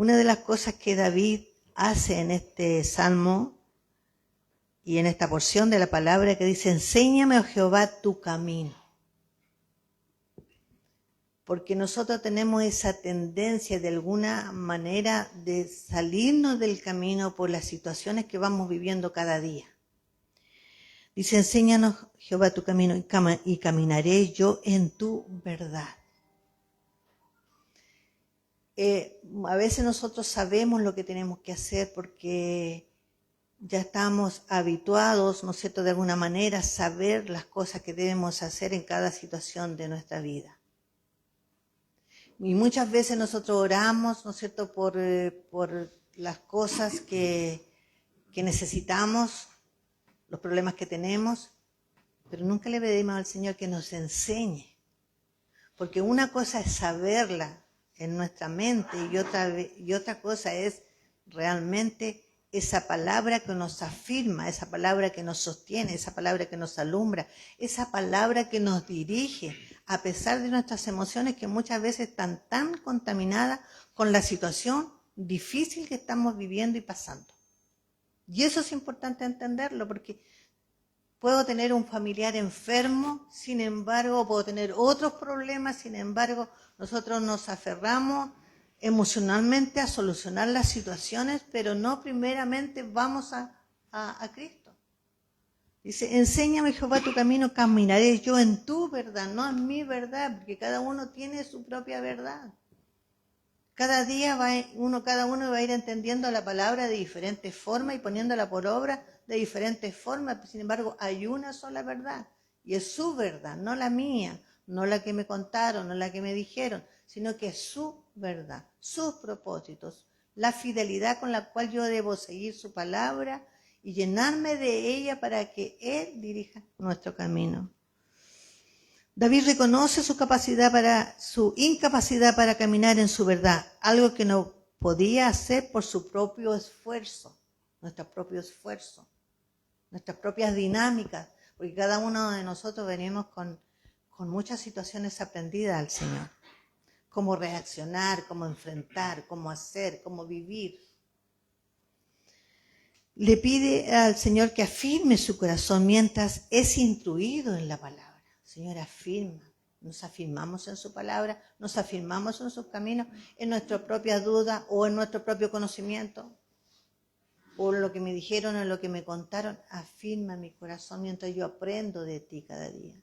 Una de las cosas que David hace en este salmo y en esta porción de la palabra que dice, enséñame, oh Jehová, tu camino. Porque nosotros tenemos esa tendencia de alguna manera de salirnos del camino por las situaciones que vamos viviendo cada día. Dice, enséñanos, Jehová, tu camino y caminaré yo en tu verdad. A veces nosotros sabemos lo que tenemos que hacer porque ya estamos habituados, ¿no es cierto?, de alguna manera a saber las cosas que debemos hacer en cada situación de nuestra vida. Y muchas veces nosotros oramos, ¿no es cierto?, por las cosas que necesitamos, los problemas que tenemos, pero nunca le pedimos al Señor que nos enseñe. Porque una cosa es saberla en nuestra mente y otra cosa es realmente esa palabra que nos afirma, esa palabra que nos sostiene, esa palabra que nos alumbra, esa palabra que nos dirige, a pesar de nuestras emociones que muchas veces están tan contaminadas con la situación difícil que estamos viviendo y pasando. Y eso es importante entenderlo, porque puedo tener un familiar enfermo, sin embargo, puedo tener otros problemas, sin embargo, nosotros nos aferramos emocionalmente a solucionar las situaciones, pero no primeramente vamos a Cristo. Dice, enséñame, Jehová, tu camino, caminaré yo en tu verdad, no en mi verdad, porque cada uno tiene su propia verdad. Cada día cada uno va a ir entendiendo la palabra de diferentes formas y poniéndola por obra de diferentes formas. Sin embargo, hay una sola verdad y es su verdad, no la mía, no la que me contaron, no la que me dijeron, sino que es su verdad, sus propósitos, la fidelidad con la cual yo debo seguir su palabra y llenarme de ella para que Él dirija nuestro camino. David reconoce su incapacidad para caminar en su verdad, algo que no podía hacer por su propio esfuerzo, nuestras propias dinámicas, porque cada uno de nosotros venimos con muchas situaciones aprendidas al Señor. Cómo reaccionar, cómo enfrentar, cómo hacer, cómo vivir. Le pide al Señor que afirme su corazón mientras es instruido en la palabra. Señor, afirma. Nos afirmamos en su palabra, nos afirmamos en sus caminos, en nuestra propia duda o en nuestro propio conocimiento, o en lo que me dijeron o en lo que me contaron. Afirma mi corazón mientras yo aprendo de ti cada día.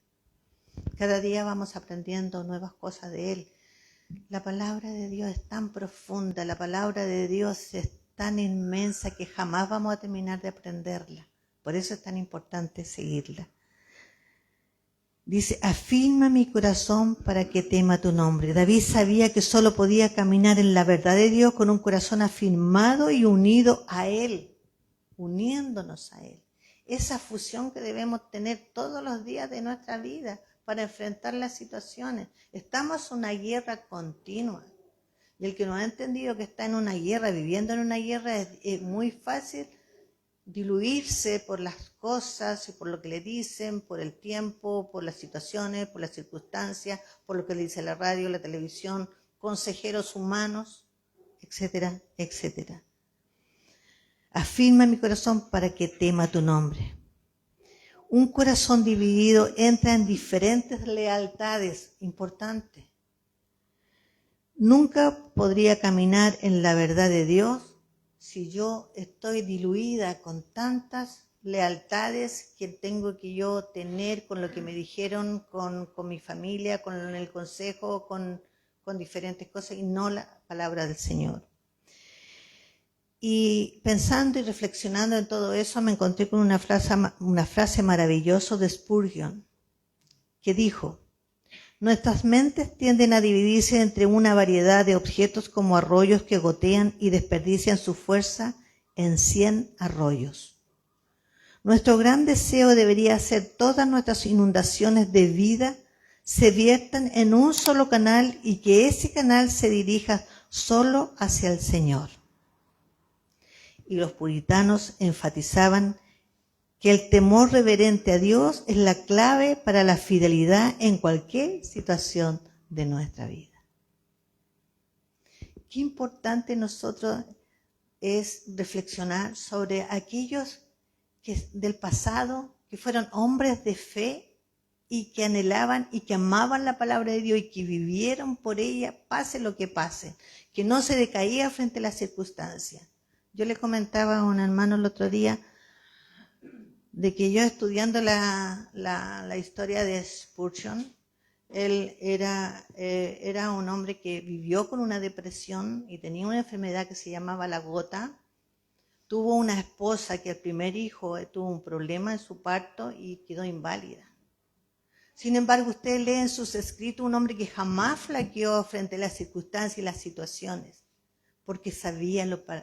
Cada día vamos aprendiendo nuevas cosas de Él. La palabra de Dios es tan profunda, la palabra de Dios es tan inmensa que jamás vamos a terminar de aprenderla. Por eso es tan importante seguirla. Dice, afirma mi corazón para que tema tu nombre. David sabía que solo podía caminar en la verdad de Dios con un corazón afirmado y unido a Él, uniéndonos a Él. Esa fusión que debemos tener todos los días de nuestra vida para enfrentar las situaciones. Estamos en una guerra continua. Y el que no ha entendido que está en una guerra, viviendo en una guerra, es muy fácil diluirse por las cosas y por lo que le dicen, por el tiempo, por las situaciones, por las circunstancias, por lo que le dice la radio, la televisión, consejeros humanos, etcétera, etcétera. Afirma mi corazón para que tema tu nombre. Un corazón dividido entra en diferentes lealtades importantes. Nunca podría caminar en la verdad de Dios si yo estoy diluida con tantas lealtades que tengo que yo tener con lo que me dijeron, con mi familia, con el consejo, con diferentes cosas y no la palabra del Señor. Y pensando y reflexionando en todo eso, me encontré con una frase maravillosa de Spurgeon, que dijo: nuestras mentes tienden a dividirse entre una variedad de objetos como arroyos que gotean y desperdician su fuerza en 100 arroyos. Nuestro gran deseo debería ser todas nuestras inundaciones de vida se viertan en un solo canal y que ese canal se dirija solo hacia el Señor. Y los puritanos enfatizaban que el temor reverente a Dios es la clave para la fidelidad en cualquier situación de nuestra vida. qué importante nosotros es reflexionar sobre aquellos del pasado que fueron hombres de fe y que anhelaban y que amaban la palabra de Dios y que vivieron por ella, pase lo que pase, que no se decaía frente a las circunstancias. Yo le comentaba a un hermano el otro día de que yo estudiando la historia de Spurgeon, él era un hombre que vivió con una depresión y tenía una enfermedad que se llamaba la gota. Tuvo una esposa que el primer hijo tuvo un problema en su parto y quedó inválida. Sin embargo, usted lee en sus escritos un hombre que jamás flaqueó frente a las circunstancias y las situaciones, porque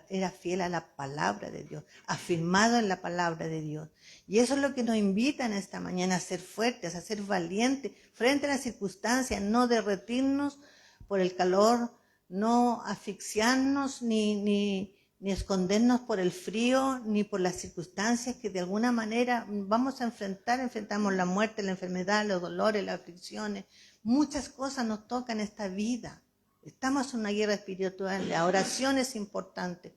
era fiel a la palabra de Dios, afirmado en la palabra de Dios. Y eso es lo que nos invita en esta mañana, a ser fuertes, a ser valientes frente a las circunstancias, no derretirnos por el calor, no asfixiarnos ni escondernos por el frío, ni por las circunstancias que de alguna manera vamos a enfrentar. Enfrentamos la muerte, la enfermedad, los dolores, las aflicciones. Muchas cosas nos tocan en esta vida. Estamos en una guerra espiritual. La oración es importante.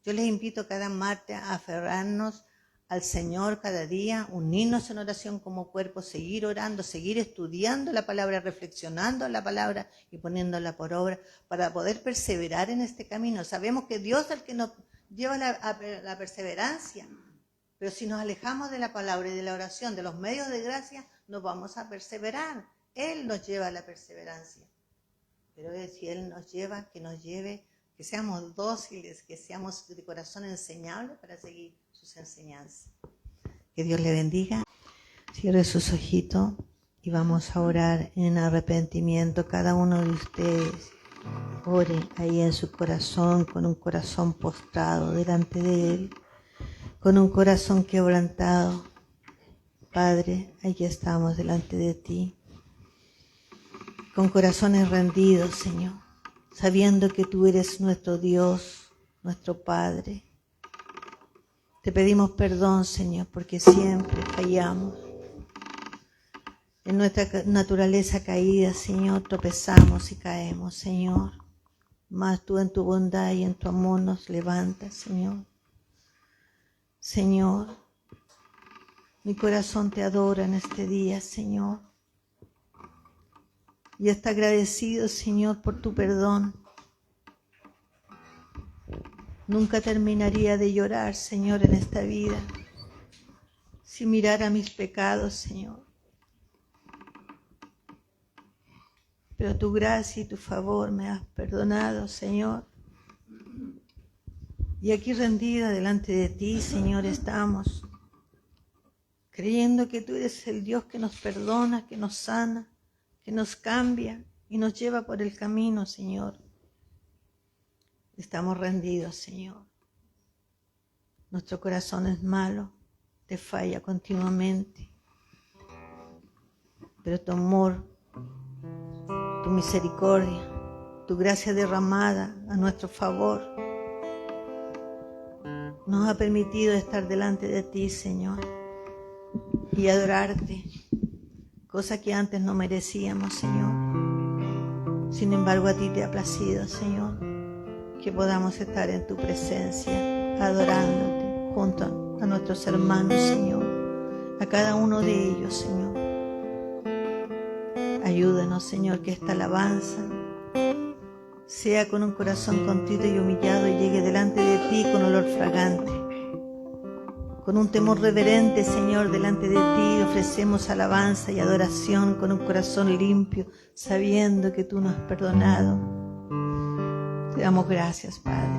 Yo les invito cada martes a aferrarnos al Señor cada día, unirnos en oración como cuerpo, seguir orando, seguir estudiando la palabra, reflexionando la palabra y poniéndola por obra para poder perseverar en este camino. Sabemos que Dios es el que nos lleva a la perseverancia, pero si nos alejamos de la palabra y de la oración, de los medios de gracia, no vamos a perseverar. Él nos lleva a la perseverancia. Pero si Él nos lleva, que nos lleve, que seamos dóciles, que seamos de corazón enseñables para seguir sus enseñanzas. Que Dios le bendiga. Cierre sus ojitos y vamos a orar en arrepentimiento. Cada uno de ustedes ore ahí en su corazón, con un corazón postrado delante de Él, con un corazón quebrantado. Padre, aquí estamos delante de ti, con corazones rendidos, Señor, sabiendo que tú eres nuestro Dios, nuestro Padre. Te pedimos perdón, Señor, porque siempre fallamos. En nuestra naturaleza caída, Señor, tropezamos y caemos, Señor. Mas tú en tu bondad y en tu amor nos levantas, Señor. Señor, mi corazón te adora en este día, Señor. Y está agradecido, Señor, por tu perdón. Nunca terminaría de llorar, Señor, en esta vida, si mirara mis pecados, Señor. Pero tu gracia y tu favor me has perdonado, Señor. Y aquí rendida delante de ti, Señor, estamos, creyendo que tú eres el Dios que nos perdona, que nos sana, que nos cambia y nos lleva por el camino, Señor. Estamos rendidos, Señor. Nuestro corazón es malo, te falla continuamente. Pero tu amor, tu misericordia, tu gracia derramada a nuestro favor, nos ha permitido estar delante de ti, Señor, y adorarte, cosa que antes no merecíamos, Señor. Sin embargo, a ti te ha placido, Señor, que podamos estar en tu presencia, adorándote junto a nuestros hermanos, Señor, a cada uno de ellos, Señor. Ayúdanos, Señor, que esta alabanza sea con un corazón contrito y humillado y llegue delante de ti con olor fragante. Con un temor reverente, Señor, delante de ti ofrecemos alabanza y adoración con un corazón limpio, sabiendo que tú nos has perdonado. Te damos gracias, Padre.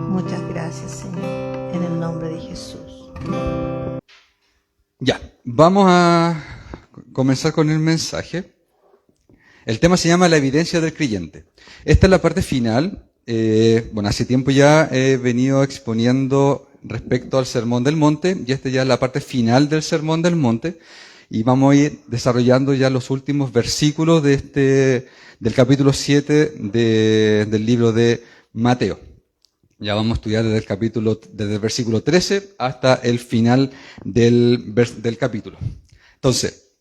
Muchas gracias, Señor, en el nombre de Jesús. Ya, vamos a comenzar con el mensaje. El tema se llama La evidencia del creyente. Esta es la parte final. Hace tiempo ya he venido exponiendo respecto al Sermón del Monte, y esta ya es la parte final del Sermón del Monte, y vamos a ir desarrollando ya los últimos versículos del capítulo 7 del libro de Mateo. Ya vamos a estudiar desde el versículo 13 hasta el final del capítulo. Entonces,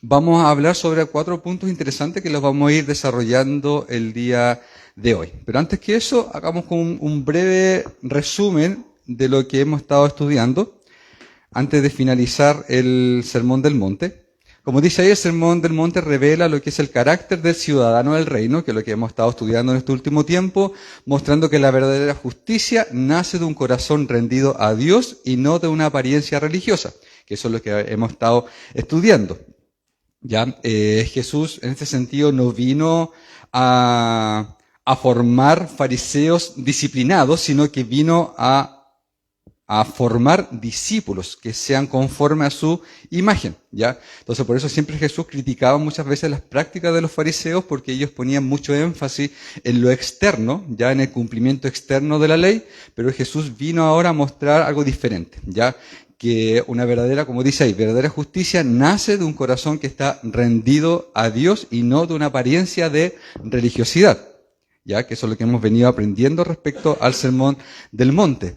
vamos a hablar sobre 4 puntos interesantes que los vamos a ir desarrollando el día de hoy. Pero antes que eso, hagamos un breve resumen de lo que hemos estado estudiando antes de finalizar el Sermón del Monte. Como dice ahí, el Sermón del Monte revela lo que es el carácter del ciudadano del reino, que es lo que hemos estado estudiando en este último tiempo, mostrando que la verdadera justicia nace de un corazón rendido a Dios y no de una apariencia religiosa, que eso es lo que hemos estado estudiando. Ya, Jesús en este sentido no vino a formar fariseos disciplinados, sino que vino a formar discípulos que sean conformes a su imagen, ¿ya? Entonces, por eso siempre Jesús criticaba muchas veces las prácticas de los fariseos, porque ellos ponían mucho énfasis en lo externo, ya en el cumplimiento externo de la ley, pero Jesús vino ahora a mostrar algo diferente, ¿ya? Que una verdadera, como dice ahí, verdadera justicia nace de un corazón que está rendido a Dios y no de una apariencia de religiosidad, ¿ya? Que eso es lo que hemos venido aprendiendo respecto al Sermón del Monte.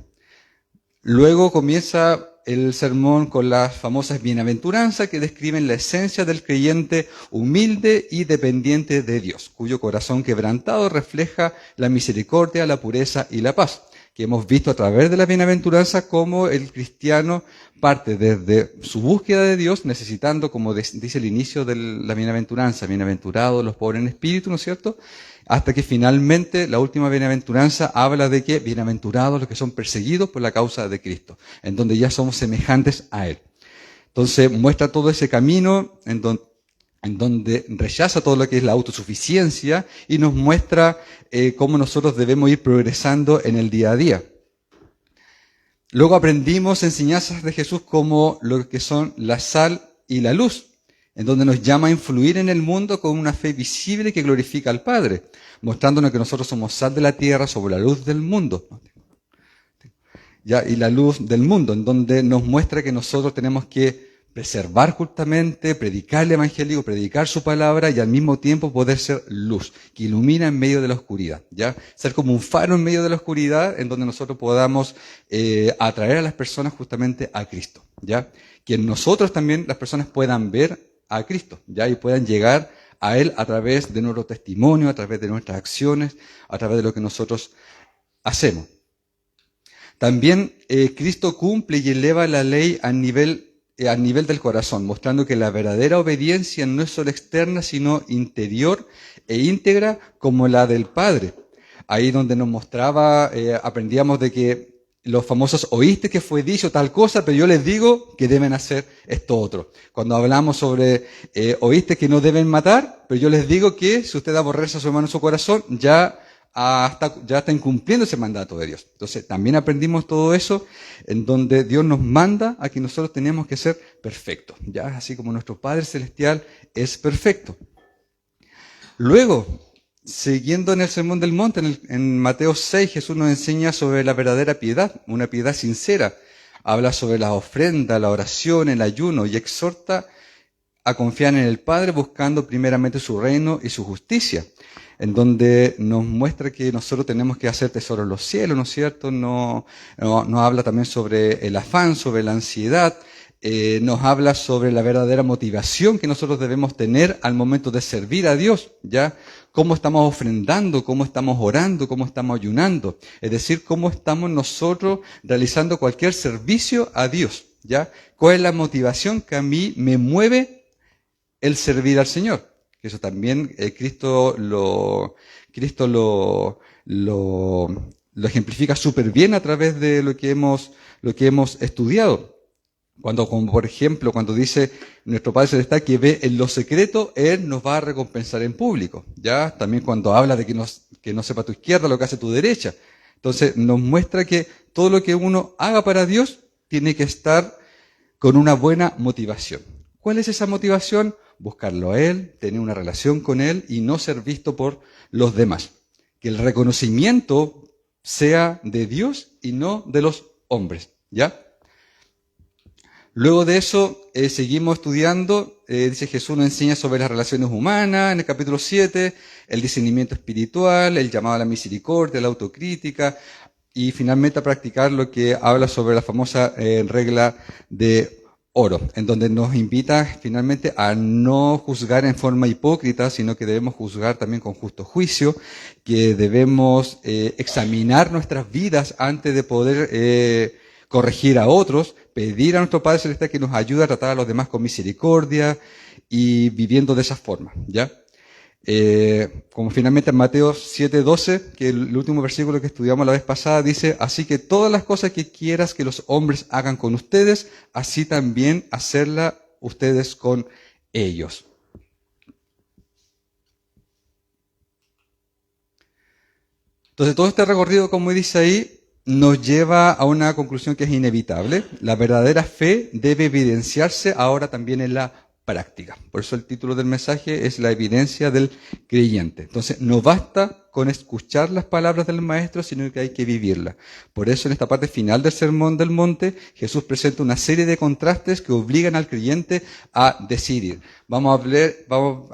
Luego comienza el sermón con las famosas bienaventuranzas que describen la esencia del creyente humilde y dependiente de Dios, cuyo corazón quebrantado refleja la misericordia, la pureza y la paz, que hemos visto a través de la bienaventuranza cómo el cristiano parte desde su búsqueda de Dios, necesitando, como dice el inicio de la bienaventuranza, bienaventurados los pobres en espíritu, ¿no es cierto?, hasta que finalmente la última bienaventuranza habla de que bienaventurados los que son perseguidos por la causa de Cristo, en donde ya somos semejantes a Él. Entonces muestra todo ese camino en donde rechaza todo lo que es la autosuficiencia y nos muestra cómo nosotros debemos ir progresando en el día a día. Luego aprendimos enseñanzas de Jesús como lo que son la sal y la luz, en donde nos llama a influir en el mundo con una fe visible que glorifica al Padre, mostrándonos que nosotros somos sal de la tierra sobre la luz del mundo. ¿Ya? Y la luz del mundo, en donde nos muestra que nosotros tenemos que preservar justamente, predicar el Evangelio, predicar su palabra y al mismo tiempo poder ser luz, que ilumina en medio de la oscuridad, ¿ya? Ser como un faro en medio de la oscuridad en donde nosotros podamos atraer a las personas justamente a Cristo, ¿ya? Que nosotros también las personas puedan ver a Cristo, ¿ya? Y puedan llegar a Él a través de nuestro testimonio, a través de nuestras acciones, a través de lo que nosotros hacemos. También Cristo cumple y eleva la ley al nivel del corazón, mostrando que la verdadera obediencia no es solo externa, sino interior e íntegra como la del Padre. Ahí donde nos mostraba, aprendíamos de que los famosos oíste que fue dicho tal cosa, pero yo les digo que deben hacer esto otro. Cuando hablamos sobre oíste que no deben matar, pero yo les digo que si usted aborrece a su hermano en su corazón, ya está incumpliendo ese mandato de Dios. Entonces, también aprendimos todo eso en donde Dios nos manda a que nosotros tenemos que ser perfectos, ya así como nuestro Padre Celestial es perfecto. Luego, siguiendo en el Sermón del Monte, en Mateo 6, Jesús nos enseña sobre la verdadera piedad, una piedad sincera. Habla sobre la ofrenda, la oración, el ayuno y exhorta a confiar en el Padre buscando primeramente su reino y su justicia, en donde nos muestra que nosotros tenemos que hacer tesoros en los cielos, ¿no es cierto? Nos habla también sobre el afán, sobre la ansiedad, nos habla sobre la verdadera motivación que nosotros debemos tener al momento de servir a Dios, ¿ya? Cómo estamos ofrendando, cómo estamos orando, cómo estamos ayunando. Es decir, cómo estamos nosotros realizando cualquier servicio a Dios, ¿ya? ¿Cuál es la motivación que a mí me mueve el servir al Señor? Eso también Cristo lo ejemplifica súper bien a través de lo que hemos estudiado. Como por ejemplo, cuando dice nuestro Padre Celestial que ve en lo secreto, Él nos va a recompensar en público. ¿Ya? También cuando habla de que no sepa tu izquierda lo que hace tu derecha. Entonces nos muestra que todo lo que uno haga para Dios tiene que estar con una buena motivación. ¿Cuál es esa motivación? Buscarlo a Él, tener una relación con Él y no ser visto por los demás. Que el reconocimiento sea de Dios y no de los hombres, ¿ya? Luego de eso, seguimos estudiando, dice Jesús nos enseña sobre las relaciones humanas, en el capítulo 7, el discernimiento espiritual, el llamado a la misericordia, la autocrítica, y finalmente a practicar lo que habla sobre la famosa regla de oro, en donde nos invita finalmente a no juzgar en forma hipócrita, sino que debemos juzgar también con justo juicio, que debemos examinar nuestras vidas antes de poder corregir a otros, pedir a nuestro Padre Celestial que nos ayude a tratar a los demás con misericordia y viviendo de esa forma, ¿ya? Como finalmente en Mateo 7:12, que el último versículo que estudiamos la vez pasada dice, así que todas las cosas que quieras que los hombres hagan con ustedes, así también hacerla ustedes con ellos. Entonces todo este recorrido, como dice ahí, nos lleva a una conclusión que es inevitable. La verdadera fe debe evidenciarse ahora también en la práctica. Por eso el título del mensaje es la evidencia del creyente. Entonces, no basta con escuchar las palabras del maestro, sino que hay que vivirlas. Por eso en esta parte final del Sermón del Monte, Jesús presenta una serie de contrastes que obligan al creyente a decidir. Vamos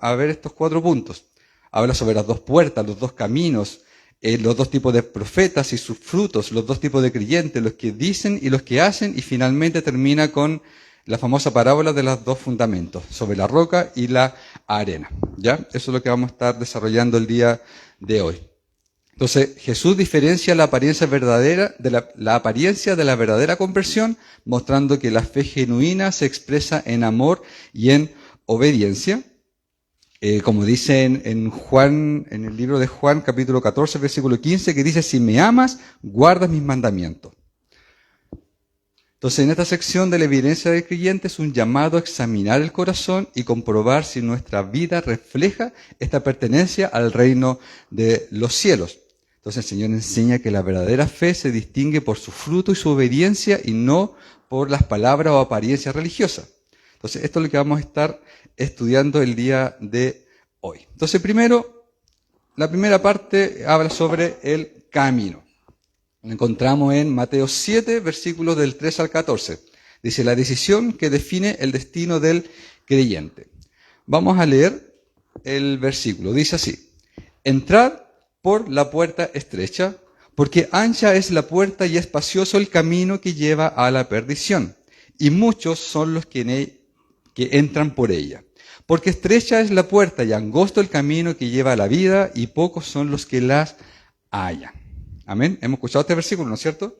a ver estos 4 puntos. Habla sobre las 2 puertas, los 2 caminos, los 2 tipos de profetas y sus frutos, los 2 tipos de creyentes, los que dicen y los que hacen, y finalmente termina con la famosa parábola de los 2 fundamentos, sobre la roca y la arena. ¿Ya? Eso es lo que vamos a estar desarrollando el día de hoy. Entonces, Jesús diferencia la apariencia verdadera de la apariencia de la verdadera conversión, mostrando que la fe genuina se expresa en amor y en obediencia. Como dice en Juan, en el libro de Juan, capítulo 14, versículo 15, que dice, si me amas, guardas mis mandamientos. Entonces, en esta sección de la evidencia del creyente es un llamado a examinar el corazón y comprobar si nuestra vida refleja esta pertenencia al reino de los cielos. Entonces, el Señor enseña que la verdadera fe se distingue por su fruto y su obediencia y no por las palabras o apariencias religiosas. Entonces, esto es lo que vamos a estar estudiando el día de hoy. Entonces, primero, la primera parte habla sobre el camino. Lo encontramos en Mateo 7, versículos del 3 al 14. Dice, la decisión que define el destino del creyente. Vamos a leer el versículo. Dice así, entrad por la puerta estrecha, porque ancha es la puerta y espacioso el camino que lleva a la perdición, y muchos son los que entran por ella. Porque estrecha es la puerta y angosto el camino que lleva a la vida, y pocos son los que las hallan. Amén. Hemos escuchado este versículo, ¿no es cierto?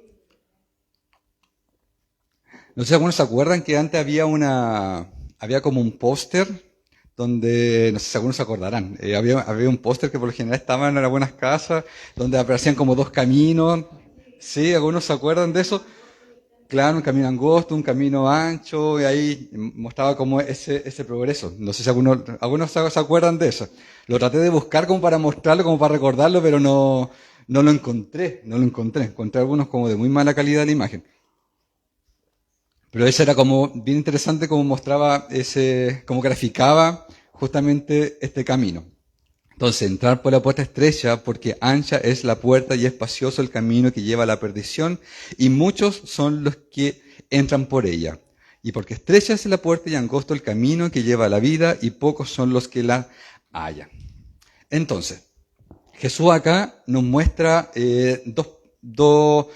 No sé si algunos se acuerdan que antes había como un póster donde, no sé si algunos se acordarán, había un póster que por lo general estaba en algunas casas, donde aparecían como 2 caminos. ¿Sí? ¿Algunos se acuerdan de eso? Claro, un camino angosto, un camino ancho, y ahí mostraba como ese progreso. No sé si algunos se acuerdan de eso. Lo traté de buscar como para mostrarlo, como para recordarlo, pero no lo encontré. Encontré algunos como de muy mala calidad la imagen. Pero ese era como bien interesante como mostraba como graficaba justamente este camino. Entonces, entrar por la puerta estrecha, porque ancha es la puerta y espacioso el camino que lleva a la perdición, y muchos son los que entran por ella. Y porque estrecha es la puerta y angosto el camino que lleva a la vida, y pocos son los que la hallan. Entonces, Jesús acá nos muestra dos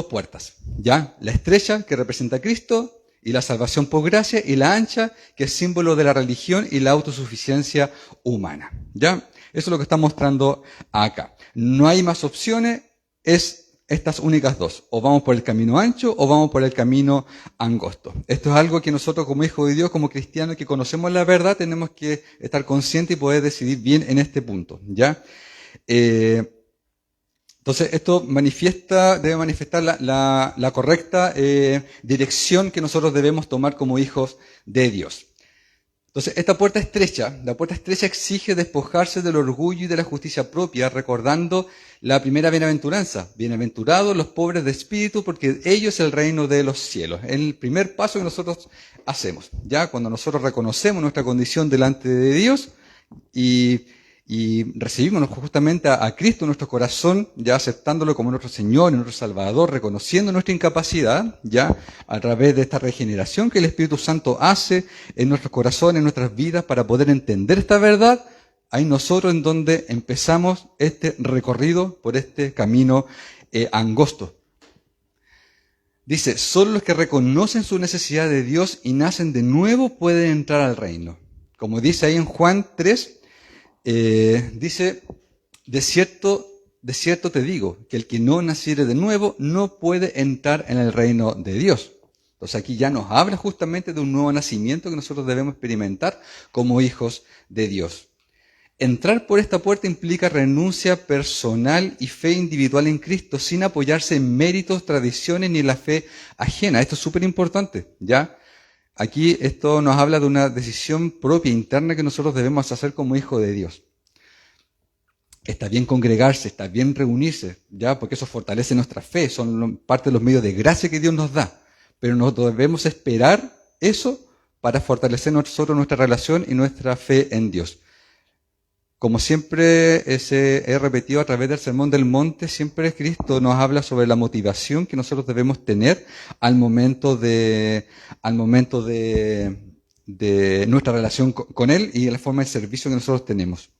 puertas, ¿ya? La estrecha, que representa a Cristo, y la salvación por gracia, y la ancha, que es símbolo de la religión y la autosuficiencia humana, ¿ya? Eso es lo que está mostrando acá. No hay más opciones, es estas únicas 2. O vamos por el camino ancho o vamos por el camino angosto. Esto es algo que nosotros como hijos de Dios, como cristianos que conocemos la verdad, tenemos que estar conscientes y poder decidir bien en este punto, ¿ya? Entonces, esto debe manifestar la correcta dirección que nosotros debemos tomar como hijos de Dios. Entonces, la puerta estrecha exige despojarse del orgullo y de la justicia propia, recordando la primera bienaventuranza. Bienaventurados los pobres de espíritu, porque ellos es el reino de los cielos. Es el primer paso que nosotros hacemos, ¿ya? Cuando nosotros reconocemos nuestra condición delante de Dios y recibimos justamente a Cristo en nuestro corazón, ya aceptándolo como nuestro Señor y nuestro Salvador, reconociendo nuestra incapacidad, ya a través de esta regeneración que el Espíritu Santo hace en nuestros corazones, en nuestras vidas, para poder entender esta verdad, ahí nosotros en donde empezamos este recorrido por este camino angosto. Dice, solo los que reconocen su necesidad de Dios y nacen de nuevo pueden entrar al reino. Como dice ahí en Juan 3, dice, de cierto te digo, que el que no naciere de nuevo no puede entrar en el reino de Dios. Entonces aquí ya nos habla justamente de un nuevo nacimiento que nosotros debemos experimentar como hijos de Dios. Entrar por esta puerta implica renuncia personal y fe individual en Cristo sin apoyarse en méritos, tradiciones ni en la fe ajena. Esto es súper importante, ¿ya? Aquí esto nos habla de una decisión propia, interna, que nosotros debemos hacer como hijos de Dios. Está bien congregarse, está bien reunirse, ¿ya? Porque eso fortalece nuestra fe, son parte de los medios de gracia que Dios nos da. Pero nosotros debemos esperar eso para fortalecer nosotros nuestra relación y nuestra fe en Dios. Como siempre he repetido a través del Sermón del Monte, siempre Cristo nos habla sobre la motivación que nosotros debemos tener al momento de nuestra relación con Él y la forma de servicio que nosotros tenemos.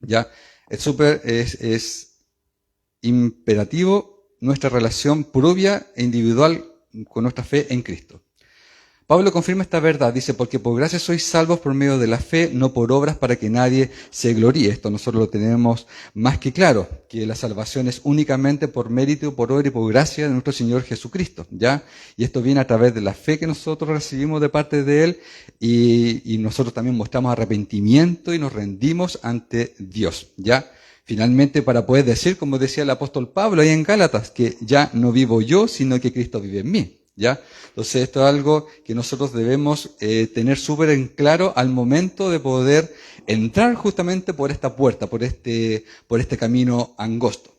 ¿Ya? Es imperativo nuestra relación propia e individual con nuestra fe en Cristo. Pablo confirma esta verdad, dice, porque por gracia sois salvos por medio de la fe, no por obras para que nadie se gloríe. Esto nosotros lo tenemos más que claro, que la salvación es únicamente por mérito, por obra y por gracia de nuestro Señor Jesucristo, ¿ya? Y esto viene a través de la fe que nosotros recibimos de parte de Él y nosotros también mostramos arrepentimiento y nos rendimos ante Dios, ¿ya? Finalmente, para poder decir, como decía el apóstol Pablo ahí en Gálatas, que ya no vivo yo, sino que Cristo vive en mí. ¿Ya? Entonces esto es algo que nosotros debemos tener súper en claro al momento de poder entrar justamente por esta puerta, por este camino angosto,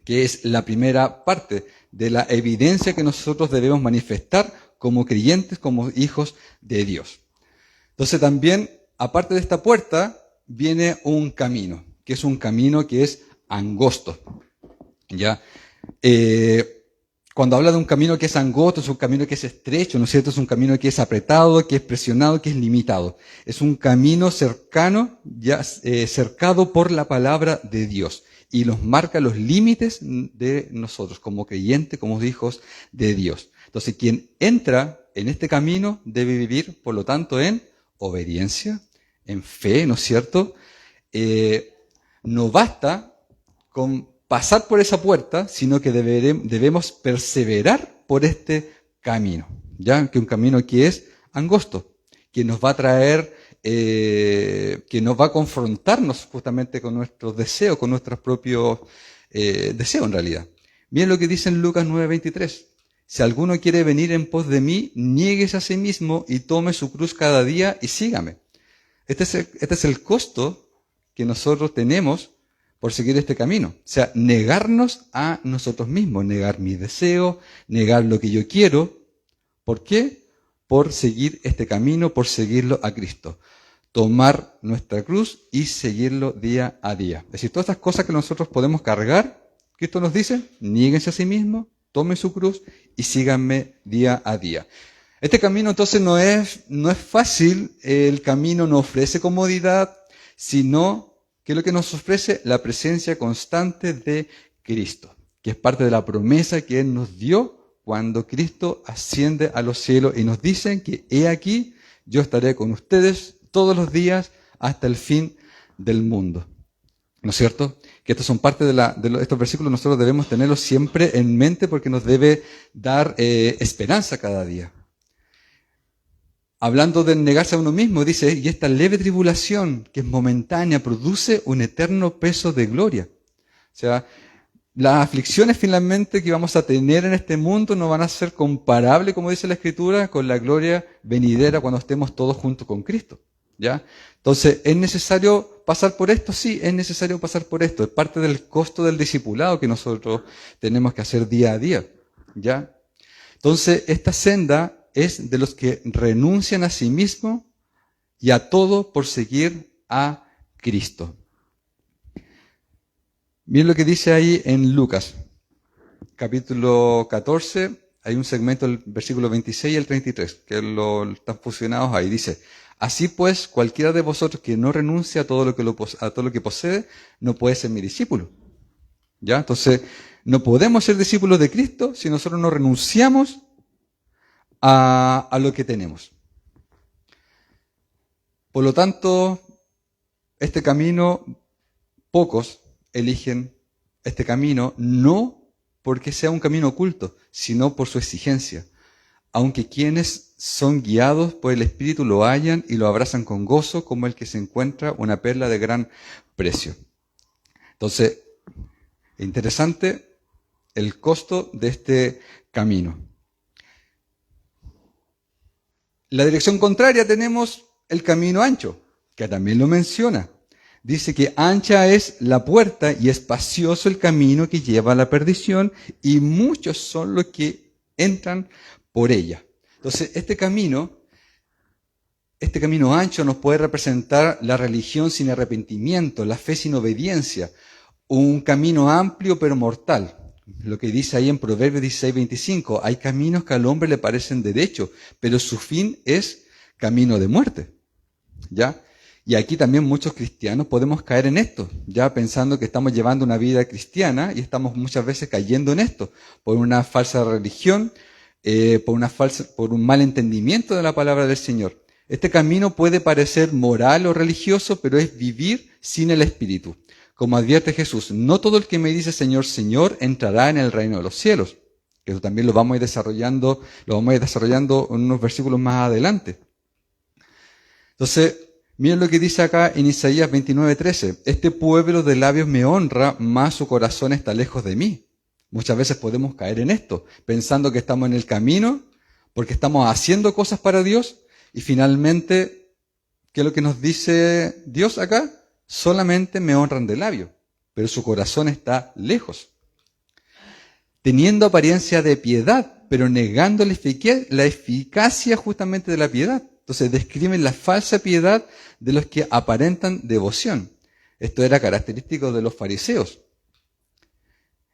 que es la primera parte de la evidencia que nosotros debemos manifestar como creyentes, como hijos de Dios. Entonces también, aparte de esta puerta, viene un camino, que es un camino que es angosto. ¿Ya? Cuando habla de un camino que es angosto, es un camino que es estrecho, ¿no es cierto? Es un camino que es apretado, que es presionado, que es limitado. Es un camino cercano, ya cercado por la palabra de Dios. Y nos marca los límites de nosotros, como creyentes, como hijos de Dios. Entonces, quien entra en este camino debe vivir, por lo tanto, en obediencia, en fe, ¿no es cierto? No basta con pasar por esa puerta, sino que debemos perseverar por este camino, ¿ya? Que un camino que es angosto, que nos va a traer, que nos va a confrontarnos justamente con nuestros deseos, con nuestros propios deseos en realidad. Miren lo que dice en Lucas 9:23. Si alguno quiere venir en pos de mí, niéguese a sí mismo y tome su cruz cada día y sígame. Este es el costo que nosotros tenemos por seguir este camino. O sea, negarnos a nosotros mismos, negar mis deseos, negar lo que yo quiero. ¿Por qué? Por seguir este camino, por seguirlo a Cristo. Tomar nuestra cruz y seguirlo día a día. Es decir, todas estas cosas que nosotros podemos cargar, Cristo nos dice, niéguense a sí mismos, tomen su cruz y síganme día a día. Este camino entonces no es fácil, el camino no ofrece comodidad, sino que es lo que nos ofrece la presencia constante de Cristo, que es parte de la promesa que Él nos dio cuando Cristo asciende a los cielos y nos dice que he aquí, yo estaré con ustedes todos los días hasta el fin del mundo. ¿No es cierto? Que estos son parte de estos versículos, nosotros debemos tenerlos siempre en mente porque nos debe dar esperanza cada día. Hablando de negarse a uno mismo, dice, y esta leve tribulación, que es momentánea, produce un eterno peso de gloria. O sea, las aflicciones finalmente que vamos a tener en este mundo no van a ser comparables, como dice la Escritura, con la gloria venidera cuando estemos todos juntos con Cristo. ¿Ya? Entonces, ¿es necesario pasar por esto? Sí, es necesario pasar por esto. Es parte del costo del discipulado que nosotros tenemos que hacer día a día. ¿Ya? Entonces, esta senda es de los que renuncian a sí mismos y a todo por seguir a Cristo. Miren lo que dice ahí en Lucas, capítulo 14, hay un segmento del versículo 26 y el 33, que están fusionados ahí. Dice, así pues, cualquiera de vosotros que no renuncie a todo lo que posee, no puede ser mi discípulo. ¿Ya? Entonces, no podemos ser discípulos de Cristo si nosotros no renunciamos a lo que tenemos. Por lo tanto, este camino, pocos eligen este camino, no porque sea un camino oculto, sino por su exigencia. Aunque quienes son guiados por el Espíritu lo hallan y lo abrazan con gozo, como el que se encuentra una perla de gran precio. Entonces, interesante el costo de este camino. La dirección contraria tenemos el camino ancho, que también lo menciona. Dice que ancha es la puerta y espacioso el camino que lleva a la perdición, y muchos son los que entran por ella. Entonces, este camino ancho nos puede representar la religión sin arrepentimiento, la fe sin obediencia, un camino amplio pero mortal. Lo que dice ahí en Proverbios 16:25, hay caminos que al hombre le parecen derechos, pero su fin es camino de muerte. ¿Ya? Y aquí también muchos cristianos podemos caer en esto, ya pensando que estamos llevando una vida cristiana y estamos muchas veces cayendo en esto, por una falsa religión, por un mal entendimiento de la palabra del Señor. Este camino puede parecer moral o religioso, pero es vivir sin el Espíritu. Como advierte Jesús, no todo el que me dice Señor, Señor, entrará en el reino de los cielos. Eso también lo vamos a ir desarrollando en unos versículos más adelante. Entonces, miren lo que dice acá en Isaías 29:13. Este pueblo de labios me honra, mas su corazón está lejos de mí. Muchas veces podemos caer en esto, pensando que estamos en el camino, porque estamos haciendo cosas para Dios, y finalmente, ¿qué es lo que nos dice Dios acá? Solamente me honran de labio, pero su corazón está lejos. Teniendo apariencia de piedad, pero negando la eficacia justamente de la piedad. Entonces describen la falsa piedad de los que aparentan devoción. Esto era característico de los fariseos.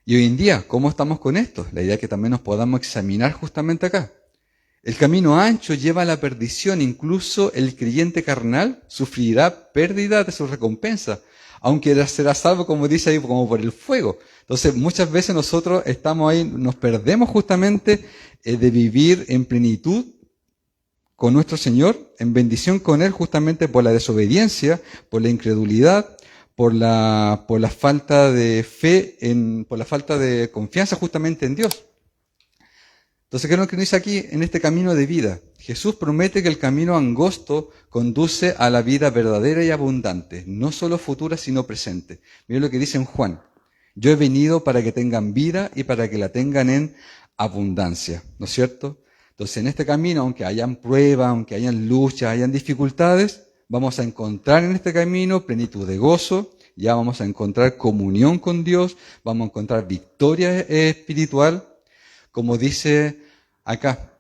Y hoy en día, ¿cómo estamos con esto? La idea es que también nos podamos examinar justamente acá. El camino ancho lleva a la perdición, incluso el creyente carnal sufrirá pérdida de su recompensa, aunque será salvo, como dice ahí, como por el fuego. Entonces, muchas veces nosotros estamos ahí, nos perdemos justamente de vivir en plenitud con nuestro Señor, en bendición con Él, justamente por la desobediencia, por la incredulidad, por la falta de fe, por la falta de confianza justamente en Dios. Entonces, ¿qué es lo que nos dice aquí en este camino de vida? Jesús promete que el camino angosto conduce a la vida verdadera y abundante, no solo futura, sino presente. Miren lo que dice en Juan. Yo he venido para que tengan vida y para que la tengan en abundancia, ¿no es cierto? Entonces, en este camino, aunque hayan pruebas, aunque hayan luchas, hayan dificultades, vamos a encontrar en este camino plenitud de gozo, ya vamos a encontrar comunión con Dios, vamos a encontrar victoria espiritual, como dice acá,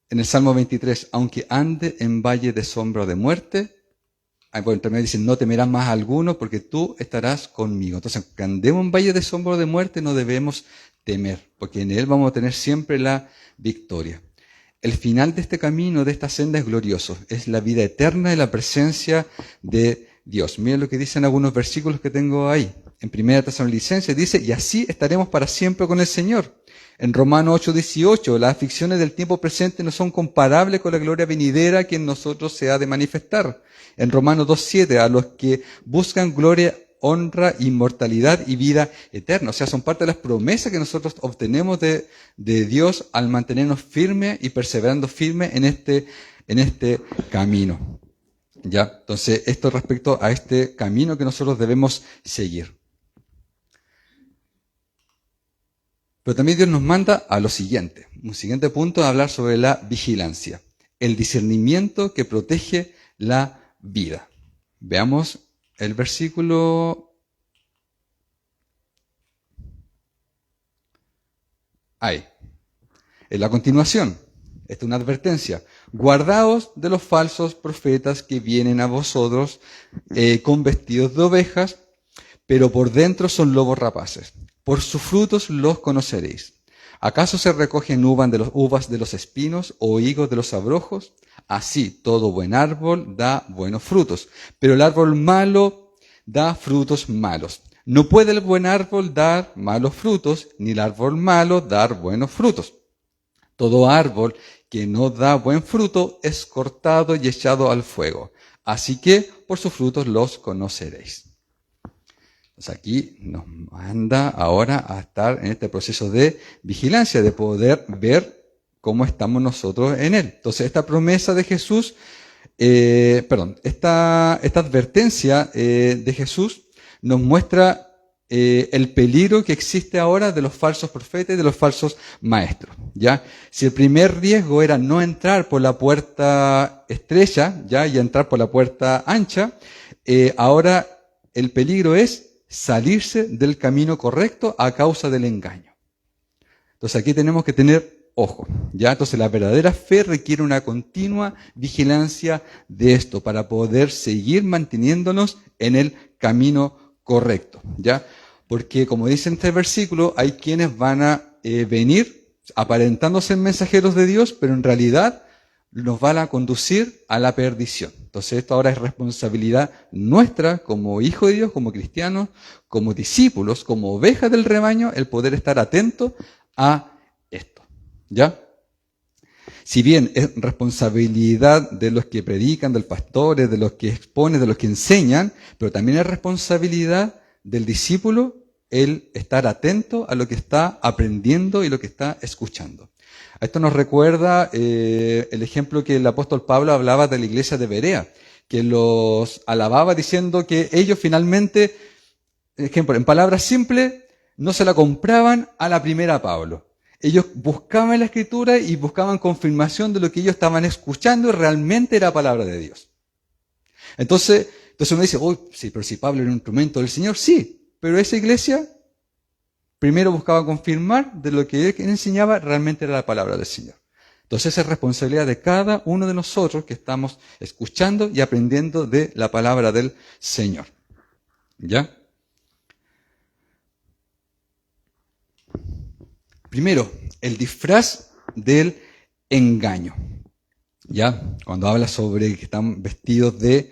en el Salmo 23, aunque ande en valle de sombra o de muerte, también dice, no temerás más a alguno porque tú estarás conmigo. Entonces, aunque andemos en valle de sombra o de muerte, no debemos temer, porque en Él vamos a tener siempre la victoria. El final de este camino, de esta senda, es glorioso. Es la vida eterna y la presencia de Dios. Miren lo que dicen algunos versículos que tengo ahí. En 1 Tesalonicenses dice, y así estaremos para siempre con el Señor. En Romanos 8:18, las aflicciones del tiempo presente no son comparables con la gloria venidera que en nosotros se ha de manifestar. En Romanos 2:7, a los que buscan gloria, honra, inmortalidad y vida eterna. O sea, son parte de las promesas que nosotros obtenemos de Dios al mantenernos firmes y perseverando firmes en este camino. ¿Ya? Entonces, esto respecto a este camino que nosotros debemos seguir. Pero también Dios nos manda a lo siguiente. Un siguiente punto es hablar sobre la vigilancia. El discernimiento que protege la vida. Veamos el versículo. Ahí. En la continuación. Esta es una advertencia. Guardaos de los falsos profetas que vienen a vosotros con vestidos de ovejas, pero por dentro son lobos rapaces. Por sus frutos los conoceréis. ¿Acaso se recogen uvas de los espinos o higos de los abrojos? Así, todo buen árbol da buenos frutos, pero el árbol malo da frutos malos. No puede el buen árbol dar malos frutos, ni el árbol malo dar buenos frutos. Todo árbol que no da buen fruto es cortado y echado al fuego. Así que por sus frutos los conoceréis. Entonces aquí nos manda ahora a estar en este proceso de vigilancia, de poder ver cómo estamos nosotros en Él. Entonces esta promesa de Jesús, esta advertencia de Jesús nos muestra el peligro que existe ahora de los falsos profetas y de los falsos maestros, ¿ya? Si el primer riesgo era no entrar por la puerta estrecha, ¿ya? Y entrar por la puerta ancha, ahora el peligro es salirse del camino correcto a causa del engaño. Entonces aquí tenemos que tener ojo, ¿ya? Entonces la verdadera fe requiere una continua vigilancia de esto para poder seguir manteniéndonos en el camino correcto, ¿ya? Porque como dice en este versículo, hay quienes van a venir aparentándose mensajeros de Dios, pero en realidad nos van a conducir a la perdición. Entonces esto ahora es responsabilidad nuestra como hijos de Dios, como cristianos, como discípulos, como ovejas del rebaño, el poder estar atento a esto, ¿ya? Si bien es responsabilidad de los que predican, de los pastores, de los que exponen, de los que enseñan, pero también es responsabilidad del discípulo el estar atento a lo que está aprendiendo y lo que está escuchando. A esto nos recuerda el ejemplo que el apóstol Pablo hablaba de la iglesia de Berea, que los alababa diciendo que ellos finalmente, ejemplo, en palabras simples, no se la compraban a la primera a Pablo. Ellos buscaban la Escritura y buscaban confirmación de lo que ellos estaban escuchando y realmente era palabra de Dios. Entonces uno dice, sí, pero si Pablo era un instrumento del Señor, sí, pero esa iglesia primero buscaba confirmar de lo que él enseñaba realmente era la palabra del Señor. Entonces es responsabilidad de cada uno de nosotros que estamos escuchando y aprendiendo de la palabra del Señor. ¿Ya? Primero, el disfraz del engaño. ¿Ya? Cuando habla sobre que están vestidos de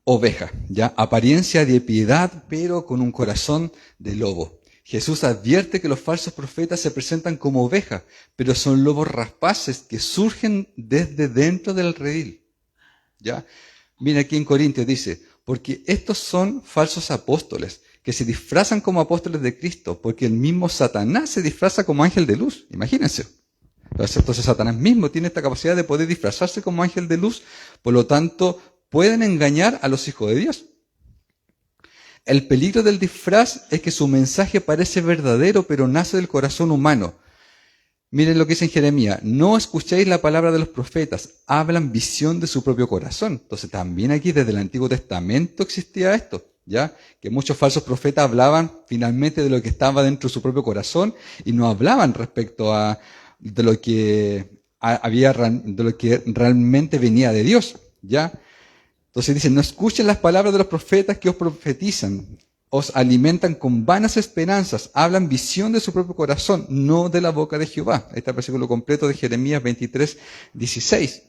oveja, ¿ya? Apariencia de piedad, pero con un corazón de lobo. Jesús advierte que los falsos profetas se presentan como ovejas, pero son lobos rapaces que surgen desde dentro del redil. ¿Ya? Mira aquí en Corintios dice, porque estos son falsos apóstoles, que se disfrazan como apóstoles de Cristo, porque el mismo Satanás se disfraza como ángel de luz. Imagínense. Entonces Satanás mismo tiene esta capacidad de poder disfrazarse como ángel de luz, por lo tanto, pueden engañar a los hijos de Dios. El peligro del disfraz es que su mensaje parece verdadero, pero nace del corazón humano. Miren lo que dice en Jeremías, no escuchéis la palabra de los profetas, hablan visión de su propio corazón. Entonces también aquí desde el Antiguo Testamento existía esto, ¿ya? Que muchos falsos profetas hablaban finalmente de lo que estaba dentro de su propio corazón y no hablaban respecto de lo que realmente venía de Dios, ¿ya? Entonces dicen, no escuchen las palabras de los profetas que os profetizan, os alimentan con vanas esperanzas, hablan visión de su propio corazón, no de la boca de Jehová. Ahí está el versículo completo de Jeremías 23, 16.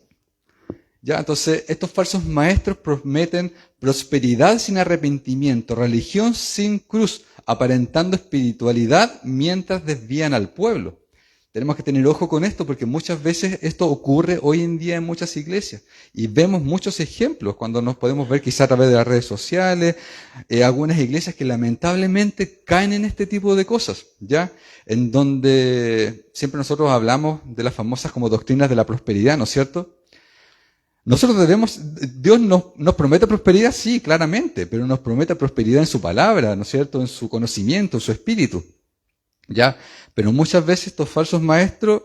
¿Ya? Entonces, estos falsos maestros prometen prosperidad sin arrepentimiento, religión sin cruz, aparentando espiritualidad mientras desvían al pueblo. Tenemos que tener ojo con esto porque muchas veces esto ocurre hoy en día en muchas iglesias y vemos muchos ejemplos cuando nos podemos ver quizá a través de las redes sociales, algunas iglesias que lamentablemente caen en este tipo de cosas, ¿ya? En donde siempre nosotros hablamos de las famosas como doctrinas de la prosperidad, ¿no es cierto? Dios nos promete prosperidad, sí, claramente, pero nos promete prosperidad en su palabra, ¿no es cierto? En su conocimiento, en su espíritu. ¿Ya? Pero muchas veces estos falsos maestros,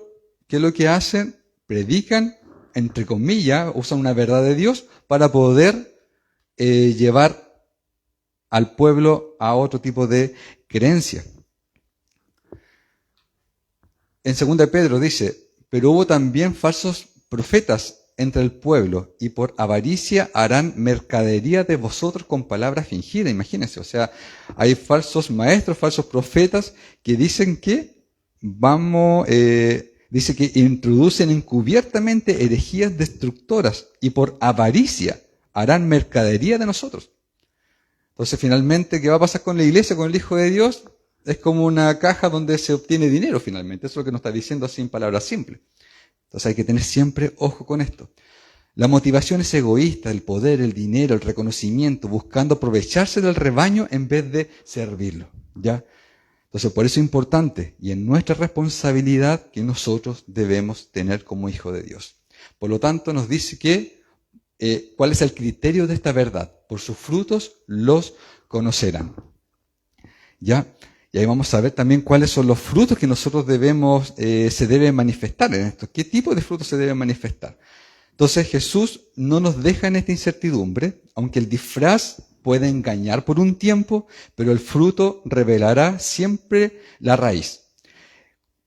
¿qué es lo que hacen? Predican, entre comillas, usan una verdad de Dios para poder llevar al pueblo a otro tipo de creencia. En 2 Pedro dice, pero hubo también falsos profetas entre el pueblo y por avaricia harán mercadería de vosotros con palabras fingidas. Imagínense, o sea, hay falsos maestros, falsos profetas que dicen que dice que introducen encubiertamente herejías destructoras y por avaricia harán mercadería de nosotros. Entonces, finalmente, ¿qué va a pasar con la iglesia, con el Hijo de Dios? Es como una caja donde se obtiene dinero, finalmente. Eso es lo que nos está diciendo así en palabras simples. Entonces, hay que tener siempre ojo con esto. La motivación es egoísta, el poder, el dinero, el reconocimiento, buscando aprovecharse del rebaño en vez de servirlo, ¿ya? Entonces, por eso es importante y en nuestra responsabilidad que nosotros debemos tener como hijo de Dios. Por lo tanto, nos dice que cuál es el criterio de esta verdad. Por sus frutos los conocerán. ¿Ya? Y ahí vamos a ver también cuáles son los frutos que nosotros debemos, se deben manifestar en esto. ¿Qué tipo de frutos se deben manifestar? Entonces Jesús no nos deja en esta incertidumbre, aunque el disfraz puede engañar por un tiempo, pero el fruto revelará siempre la raíz.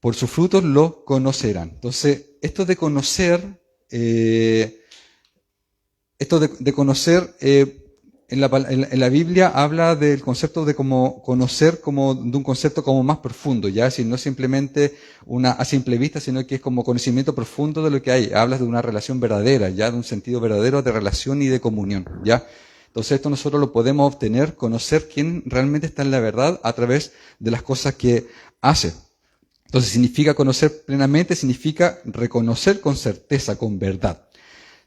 Por sus frutos lo conocerán. Entonces, esto de conocer, en la Biblia habla del concepto de como conocer como de un concepto como más profundo, ya, si no simplemente una a simple vista, sino que es como conocimiento profundo de lo que hay. Hablas de una relación verdadera, ya, de un sentido verdadero de relación y de comunión, ya. Entonces esto nosotros lo podemos obtener, conocer quién realmente está en la verdad a través de las cosas que hace. Entonces significa conocer plenamente, significa reconocer con certeza, con verdad.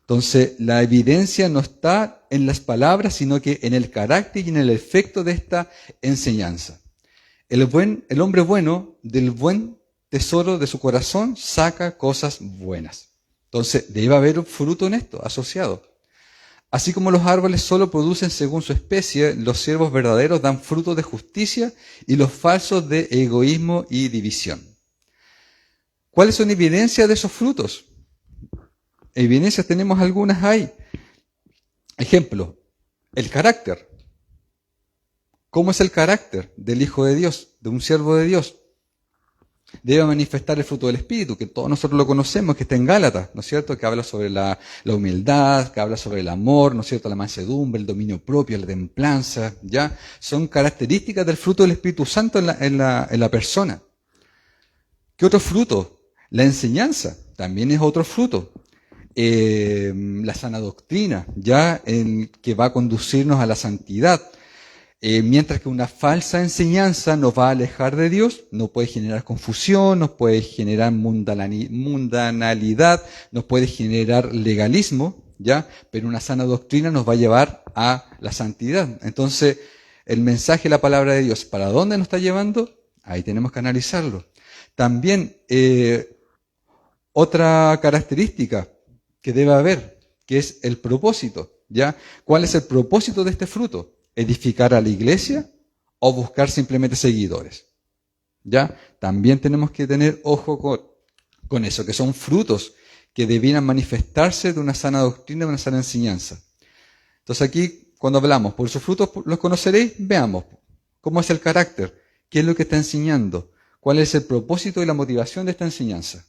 Entonces, la evidencia no está en las palabras, sino que en el carácter y en el efecto de esta enseñanza. El hombre bueno, del buen tesoro de su corazón, saca cosas buenas. Entonces, debe haber un fruto en esto, asociado. Así como los árboles solo producen según su especie, los siervos verdaderos dan fruto de justicia y los falsos de egoísmo y división. ¿Cuáles son evidencias de esos frutos? Evidencias tenemos algunas ahí. Ejemplo, el carácter. ¿Cómo es el carácter del Hijo de Dios, de un siervo de Dios? Debe manifestar el fruto del Espíritu, que todos nosotros lo conocemos, que está en Gálatas, ¿no es cierto? Que habla sobre la humildad, que habla sobre el amor, ¿no es cierto? La mansedumbre, el dominio propio, la templanza, ¿ya? Son características del fruto del Espíritu Santo en la persona. ¿Qué otro fruto? La enseñanza también es otro fruto. La sana doctrina, ya que va a conducirnos a la santidad. Mientras que una falsa enseñanza nos va a alejar de Dios, nos puede generar confusión, nos puede generar mundanalidad, nos puede generar legalismo, ¿ya? Pero una sana doctrina nos va a llevar a la santidad. Entonces, el mensaje de la palabra de Dios, ¿para dónde nos está llevando? Ahí tenemos que analizarlo. También, otra característica que debe haber, que es el propósito, ¿ya? ¿Cuál es el propósito de este fruto? ¿Edificar a la iglesia o buscar simplemente seguidores? ¿Ya? También tenemos que tener ojo con eso, que son frutos que debieran manifestarse de una sana doctrina, de una sana enseñanza. Entonces aquí, cuando hablamos, por sus frutos los conoceréis, veamos cómo es el carácter, qué es lo que está enseñando, cuál es el propósito y la motivación de esta enseñanza.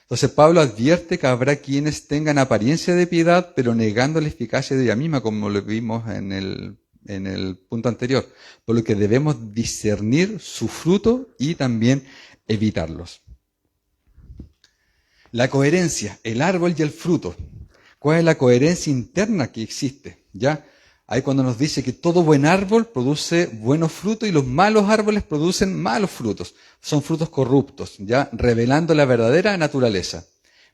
Entonces Pablo advierte que habrá quienes tengan apariencia de piedad, pero negando la eficacia de ella misma, como lo vimos en el punto anterior. Por lo que debemos discernir su fruto y también evitarlos. La coherencia, el árbol y el fruto. ¿Cuál es la coherencia interna que existe? ¿Ya? Ahí cuando nos dice que todo buen árbol produce buenos frutos y los malos árboles producen malos frutos. Son frutos corruptos, ya revelando la verdadera naturaleza.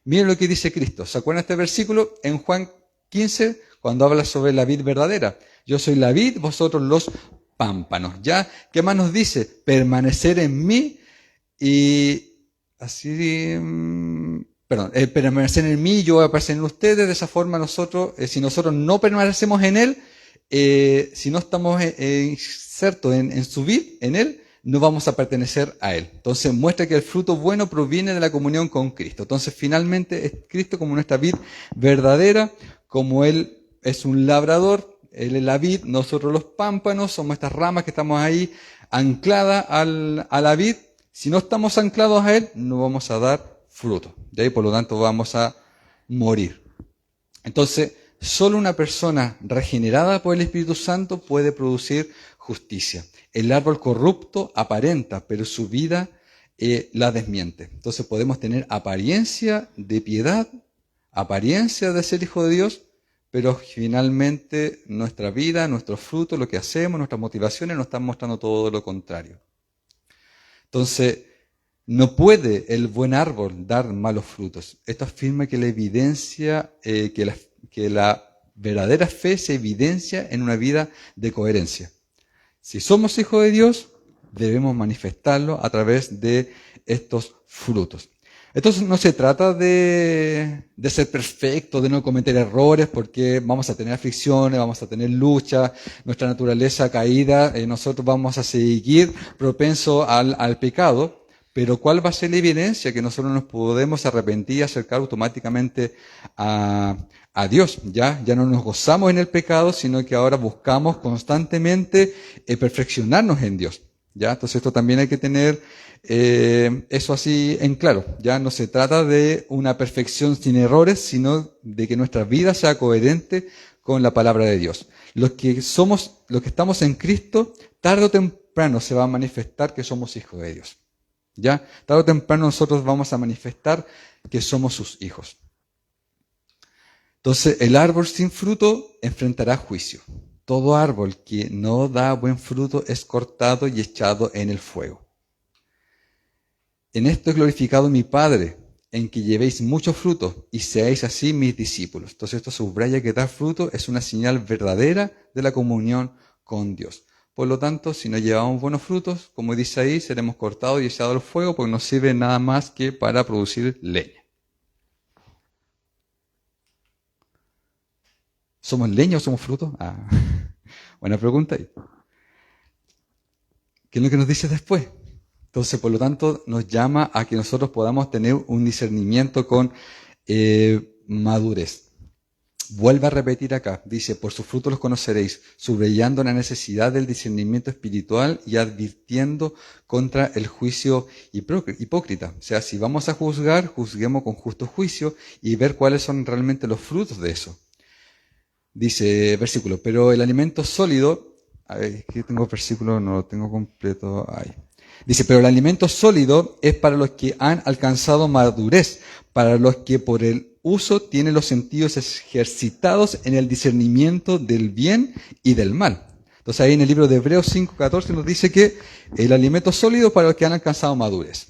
Miren lo que dice Cristo. ¿Se acuerdan de este versículo? En Juan 15, cuando habla sobre la vid verdadera. Yo soy la vid, vosotros los pámpanos. ¿Ya? ¿Qué más nos dice? Permanecer en mí y así... permanecer en mí, yo voy a aparecer en ustedes. De esa forma nosotros, si nosotros no permanecemos en Él, si no estamos insertos en su vid, en Él, no vamos a pertenecer a Él. Entonces muestra que el fruto bueno proviene de la comunión con Cristo. Entonces finalmente es Cristo como nuestra vid verdadera, como Él es un labrador, Él es la vid, nosotros los pámpanos, somos estas ramas que estamos ahí ancladas a la vid. Si no estamos anclados a Él, no vamos a dar fruto. Y ahí por lo tanto vamos a morir. Entonces, solo una persona regenerada por el Espíritu Santo puede producir justicia. El árbol corrupto aparenta, pero su vida la desmiente. Entonces podemos tener apariencia de piedad, apariencia de ser hijo de Dios, pero finalmente nuestra vida, nuestros frutos, lo que hacemos, nuestras motivaciones nos están mostrando todo lo contrario. Entonces, no puede el buen árbol dar malos frutos. Esto afirma que la evidencia, que la verdadera fe se evidencia en una vida de coherencia. Si somos hijos de Dios, debemos manifestarlo a través de estos frutos. Entonces no se trata de ser perfectos, de no cometer errores, porque vamos a tener aflicciones, vamos a tener lucha, nuestra naturaleza caída, nosotros vamos a seguir propensos al pecado, pero ¿cuál va a ser la evidencia? Que nosotros nos podemos arrepentir y acercar automáticamente a Dios. Ya no nos gozamos en el pecado, sino que ahora buscamos constantemente perfeccionarnos en Dios. ¿Ya? Entonces esto también hay que tener eso así en claro. Ya no se trata de una perfección sin errores, sino de que nuestra vida sea coherente con la palabra de Dios. Los que estamos en Cristo, tarde o temprano se va a manifestar que somos hijos de Dios. ¿Ya? Tarde o temprano nosotros vamos a manifestar que somos sus hijos. Entonces, el árbol sin fruto enfrentará juicio. Todo árbol que no da buen fruto es cortado y echado en el fuego. En esto es glorificado mi Padre, en que llevéis mucho fruto y seáis así mis discípulos. Entonces esto subraya que dar fruto es una señal verdadera de la comunión con Dios. Por lo tanto, si no llevamos buenos frutos, como dice ahí, seremos cortados y echados al fuego, porque no sirve nada más que para producir leña. ¿Somos leña o somos fruto? Buena pregunta. ¿Qué es lo que nos dice después? Entonces, por lo tanto, nos llama a que nosotros podamos tener un discernimiento con madurez. Vuelve a repetir acá, dice, por sus frutos los conoceréis, subrayando la necesidad del discernimiento espiritual y advirtiendo contra el juicio hipócrita. O sea, si vamos a juzgar, juzguemos con justo juicio y ver cuáles son realmente los frutos de eso. Dice, versículo, pero el alimento sólido, a ver, aquí tengo el versículo, no lo tengo completo ahí. Dice, pero el alimento sólido es para los que han alcanzado madurez, para los que por el uso tienen los sentidos ejercitados en el discernimiento del bien y del mal. Entonces ahí en el libro de Hebreos 5:14 nos dice que el alimento sólido es para los que han alcanzado madurez.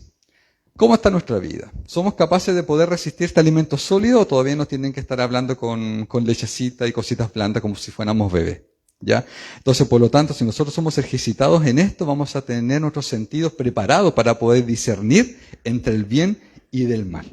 ¿Cómo está nuestra vida? ¿Somos capaces de poder resistir este alimento sólido o todavía nos tienen que estar hablando con lechecita y cositas blandas como si fuéramos bebés? ¿Ya? Entonces, por lo tanto, si nosotros somos ejercitados en esto, vamos a tener nuestros sentidos preparados para poder discernir entre el bien y del mal.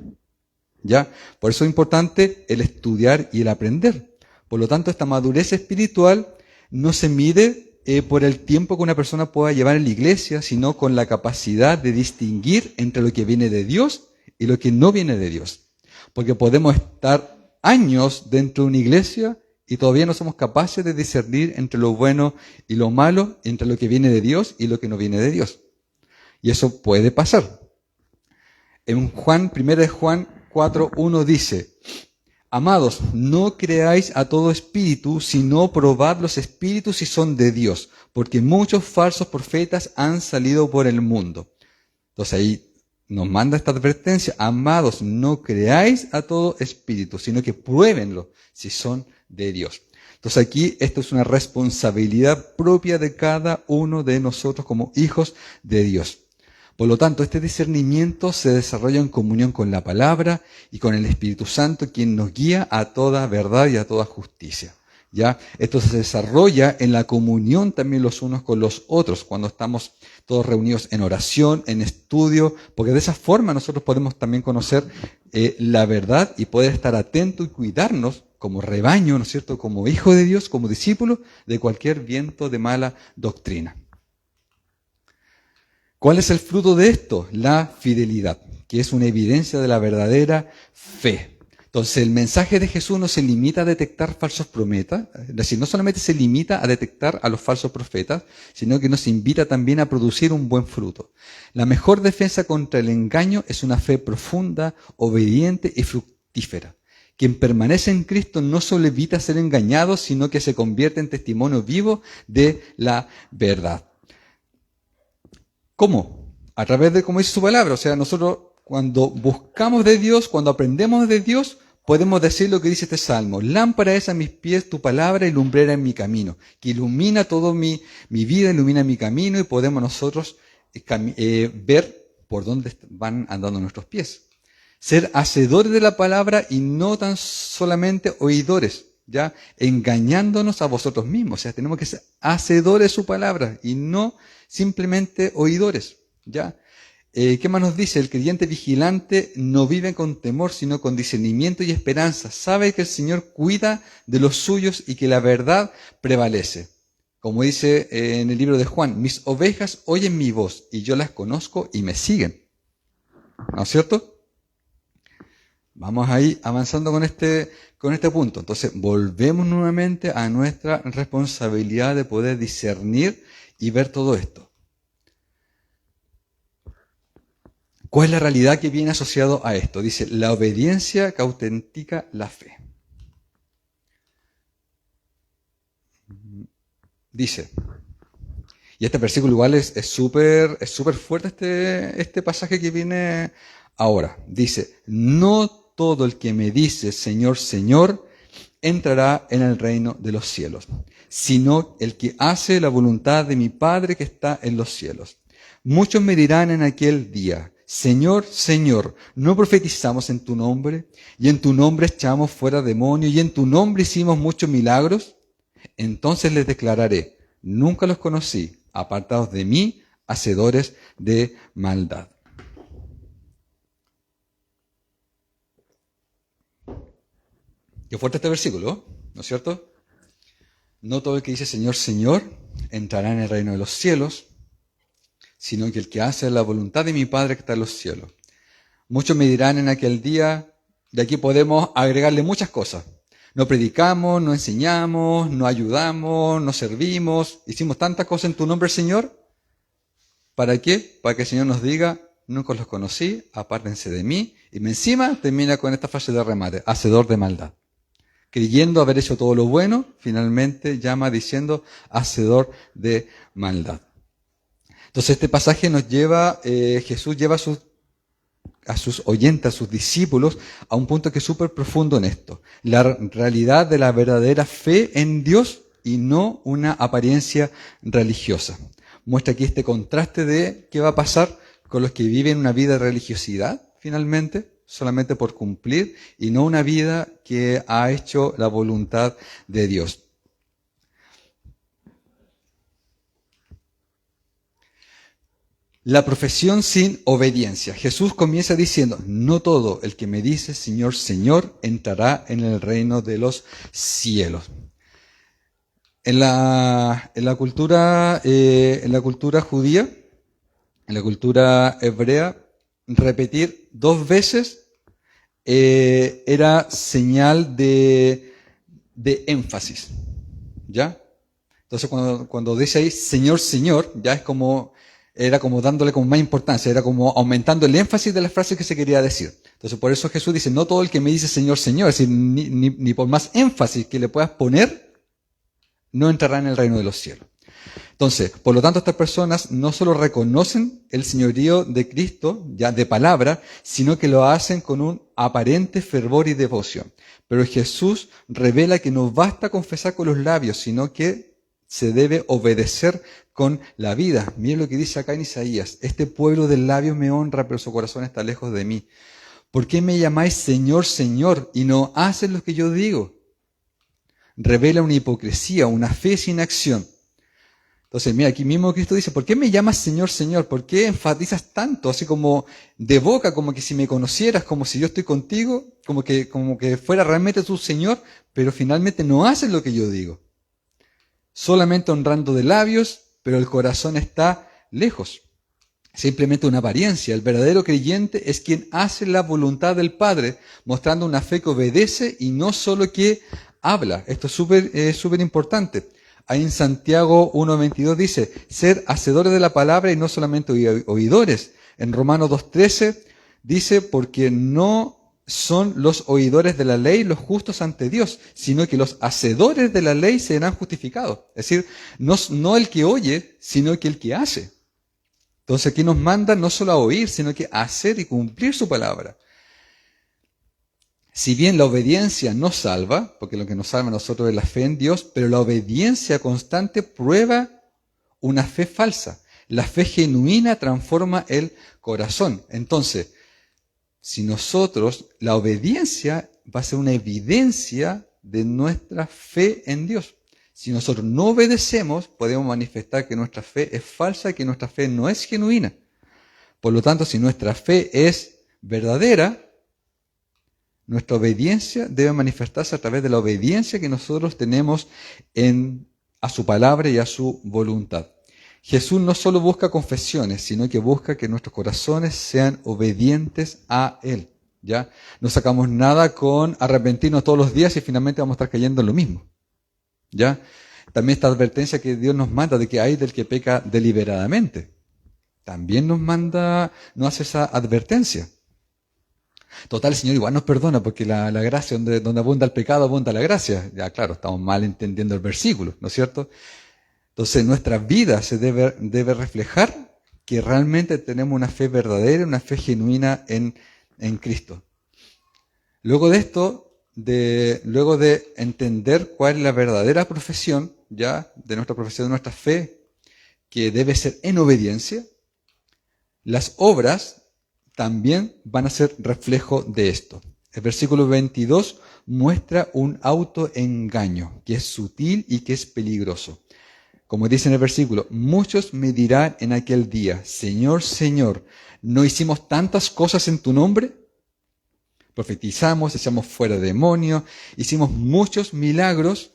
¿Ya? Por eso es importante el estudiar y el aprender. Por lo tanto, esta madurez espiritual no se mide por el tiempo que una persona pueda llevar en la iglesia, sino con la capacidad de distinguir entre lo que viene de Dios y lo que no viene de Dios. Porque podemos estar años dentro de una iglesia y todavía no somos capaces de discernir entre lo bueno y lo malo, entre lo que viene de Dios y lo que no viene de Dios. Y eso puede pasar. En 1 Juan 4:1 dice, amados, no creáis a todo espíritu, sino probad los espíritus si son de Dios, porque muchos falsos profetas han salido por el mundo. Entonces ahí nos manda esta advertencia, amados, no creáis a todo espíritu, sino que pruébenlo si son de Dios. Entonces aquí esto es una responsabilidad propia de cada uno de nosotros como hijos de Dios. Por lo tanto, este discernimiento se desarrolla en comunión con la palabra y con el Espíritu Santo, quien nos guía a toda verdad y a toda justicia. ¿Ya? Esto se desarrolla en la comunión también los unos con los otros, cuando estamos todos reunidos en oración, en estudio, porque de esa forma nosotros podemos también conocer la verdad y poder estar atentos y cuidarnos como rebaño, ¿no es cierto?, como hijo de Dios, como discípulo, de cualquier viento de mala doctrina. ¿Cuál es el fruto de esto? La fidelidad, que es una evidencia de la verdadera fe. Entonces, el mensaje de Jesús no se limita a detectar falsos profetas, es decir, no solamente se limita a detectar a los falsos profetas, sino que nos invita también a producir un buen fruto. La mejor defensa contra el engaño es una fe profunda, obediente y fructífera. Quien permanece en Cristo no solo evita ser engañado, sino que se convierte en testimonio vivo de la verdad. ¿Cómo? A través de, como dice su palabra, o sea, nosotros cuando buscamos de Dios, cuando aprendemos de Dios, podemos decir lo que dice este salmo: lámpara es a mis pies tu palabra y lumbrera en mi camino, que ilumina todo mi vida, ilumina mi camino, y podemos nosotros ver por dónde van andando nuestros pies. Ser hacedores de la palabra y no tan solamente oidores, ¿ya? Engañándonos a vosotros mismos. O sea, tenemos que ser hacedores de su palabra y no simplemente oidores, ¿ya? ¿Qué más nos dice? El creyente vigilante no vive con temor, sino con discernimiento y esperanza. Sabe que el Señor cuida de los suyos y que la verdad prevalece. Como dice en el libro de Juan: mis ovejas oyen mi voz y yo las conozco y me siguen. ¿No es cierto? Vamos ahí avanzando con este punto. Entonces, volvemos nuevamente a nuestra responsabilidad de poder discernir y ver todo esto. ¿Cuál es la realidad que viene asociado a esto? Dice: la obediencia que autentica la fe. Dice, y este versículo igual es súper fuerte este pasaje que viene ahora. Dice: no todo el que me dice Señor, Señor, entrará en el reino de los cielos, sino el que hace la voluntad de mi Padre que está en los cielos. Muchos me dirán en aquel día: Señor, Señor, ¿no profetizamos en tu nombre? Y en tu nombre echamos fuera demonios, y en tu nombre hicimos muchos milagros. Entonces les declararé: nunca los conocí, apartados de mí, hacedores de maldad. Qué fuerte este versículo, ¿no es cierto? No todo el que dice Señor, Señor entrará en el reino de los cielos, sino que el que hace la voluntad de mi Padre que está en los cielos. Muchos me dirán en aquel día, de aquí podemos agregarle muchas cosas. No predicamos, no enseñamos, no ayudamos, no servimos, hicimos tantas cosas en tu nombre, Señor. ¿Para qué? Para que el Señor nos diga: nunca los conocí, apártense de mí. Y encima termina con esta frase de remate: hacedor de maldad. Creyendo haber hecho todo lo bueno, finalmente llama diciendo: hacedor de maldad. Entonces este pasaje nos lleva, Jesús lleva a sus oyentes, a sus discípulos, a un punto que es súper profundo en esto. La realidad de la verdadera fe en Dios y no una apariencia religiosa. Muestra aquí este contraste de qué va a pasar con los que viven una vida de religiosidad, finalmente, solamente por cumplir, y no una vida que ha hecho la voluntad de Dios. La profesión sin obediencia. Jesús comienza diciendo: no todo el que me dice Señor, Señor entrará en el reino de los cielos. En la cultura judía, en la cultura hebrea, repetir 2 veces era señal de énfasis, ¿ya? Entonces cuando dice ahí Señor, Señor, ya era como dándole como más importancia, era como aumentando el énfasis de las frases que se quería decir. Entonces por eso Jesús dice: no todo el que me dice Señor, Señor, es decir, ni por más énfasis que le puedas poner, no entrará en el reino de los cielos. Entonces, por lo tanto, estas personas no solo reconocen el señorío de Cristo, ya de palabra, sino que lo hacen con un aparente fervor y devoción. Pero Jesús revela que no basta confesar con los labios, sino que se debe obedecer con la vida. Miren lo que dice acá en Isaías: este pueblo de labios me honra, pero su corazón está lejos de mí. ¿Por qué me llamáis Señor, Señor, y no hacen lo que yo digo? Revela una hipocresía, una fe sin acción. Entonces, mira, aquí mismo Cristo dice: ¿por qué me llamas Señor, Señor? ¿Por qué enfatizas tanto? Así como de boca, como que si me conocieras, como si yo estoy contigo, como que fuera realmente tu Señor, pero finalmente no haces lo que yo digo. Solamente honrando de labios, pero el corazón está lejos. Simplemente una apariencia. El verdadero creyente es quien hace la voluntad del Padre, mostrando una fe que obedece y no solo que habla. Esto es súper importante. Ahí en Santiago 1:22 dice: ser hacedores de la palabra y no solamente oidores. En Romanos 2:13 dice: porque no son los oidores de la ley los justos ante Dios, sino que los hacedores de la ley serán justificados. Es decir, no el que oye, sino que el que hace. Entonces aquí nos manda no solo a oír, sino que a hacer y cumplir su palabra. Si bien la obediencia nos salva, porque lo que nos salva a nosotros es la fe en Dios, pero la obediencia constante prueba una fe falsa. La fe genuina transforma el corazón. Entonces, si nosotros, la obediencia va a ser una evidencia de nuestra fe en Dios. Si nosotros no obedecemos, podemos manifestar que nuestra fe es falsa, que nuestra fe no es genuina. Por lo tanto, si nuestra fe es verdadera, nuestra obediencia debe manifestarse a través de la obediencia que nosotros tenemos a su palabra y a su voluntad. Jesús no solo busca confesiones, sino que busca que nuestros corazones sean obedientes a Él. ¿Ya? No sacamos nada con arrepentirnos todos los días y finalmente vamos a estar cayendo en lo mismo. ¿Ya? También esta advertencia que Dios nos manda de que hay del que peca deliberadamente. También nos hace esa advertencia. Total, el Señor igual nos perdona porque la gracia, donde abunda el pecado, abunda la gracia. Ya claro, estamos mal entendiendo el versículo, ¿no es cierto? Entonces nuestra vida se debe reflejar que realmente tenemos una fe verdadera, una fe genuina en Cristo. Luego de esto, luego de entender cuál es la verdadera profesión, ya, de nuestra profesión, de nuestra fe, que debe ser en obediencia, las obras también van a ser reflejo de esto. El versículo 22 muestra un autoengaño que es sutil y que es peligroso. Como dice en el versículo, muchos me dirán en aquel día, Señor, Señor, ¿no hicimos tantas cosas en tu nombre? Profetizamos, echamos fuera demonios, hicimos muchos milagros.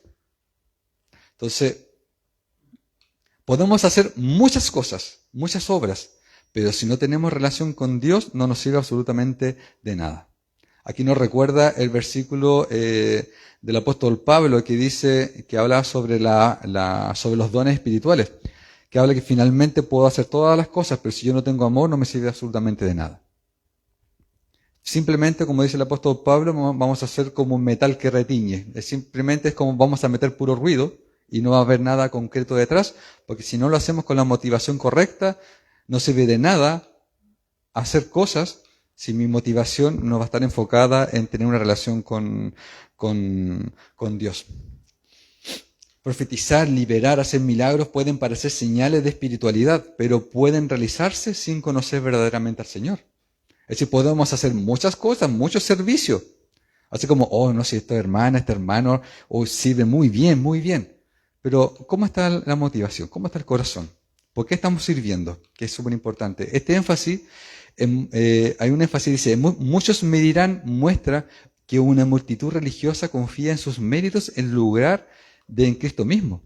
Entonces, podemos hacer muchas cosas, muchas obras, pero si no tenemos relación con Dios, no nos sirve absolutamente de nada. Aquí nos recuerda el versículo del apóstol Pablo que dice, que habla sobre sobre los dones espirituales, que habla que finalmente puedo hacer todas las cosas, pero si yo no tengo amor, no me sirve absolutamente de nada. Simplemente, como dice el apóstol Pablo, vamos a hacer como un metal que retiñe. Simplemente es como vamos a meter puro ruido y no va a haber nada concreto detrás, porque si no lo hacemos con la motivación correcta, no sirve de nada hacer cosas si mi motivación no va a estar enfocada en tener una relación con Dios. Profetizar, liberar, hacer milagros pueden parecer señales de espiritualidad, pero pueden realizarse sin conocer verdaderamente al Señor. Es decir, podemos hacer muchas cosas, muchos servicios. Así como, no sé, esta hermana, este hermano, sirve muy bien, muy bien. Pero, ¿cómo está la motivación? ¿Cómo está el corazón? ¿Por qué estamos sirviendo? Que es súper importante. Este énfasis, hay un énfasis, dice, muchos me dirán, muestra que una multitud religiosa confía en sus méritos en lugar de en Cristo mismo.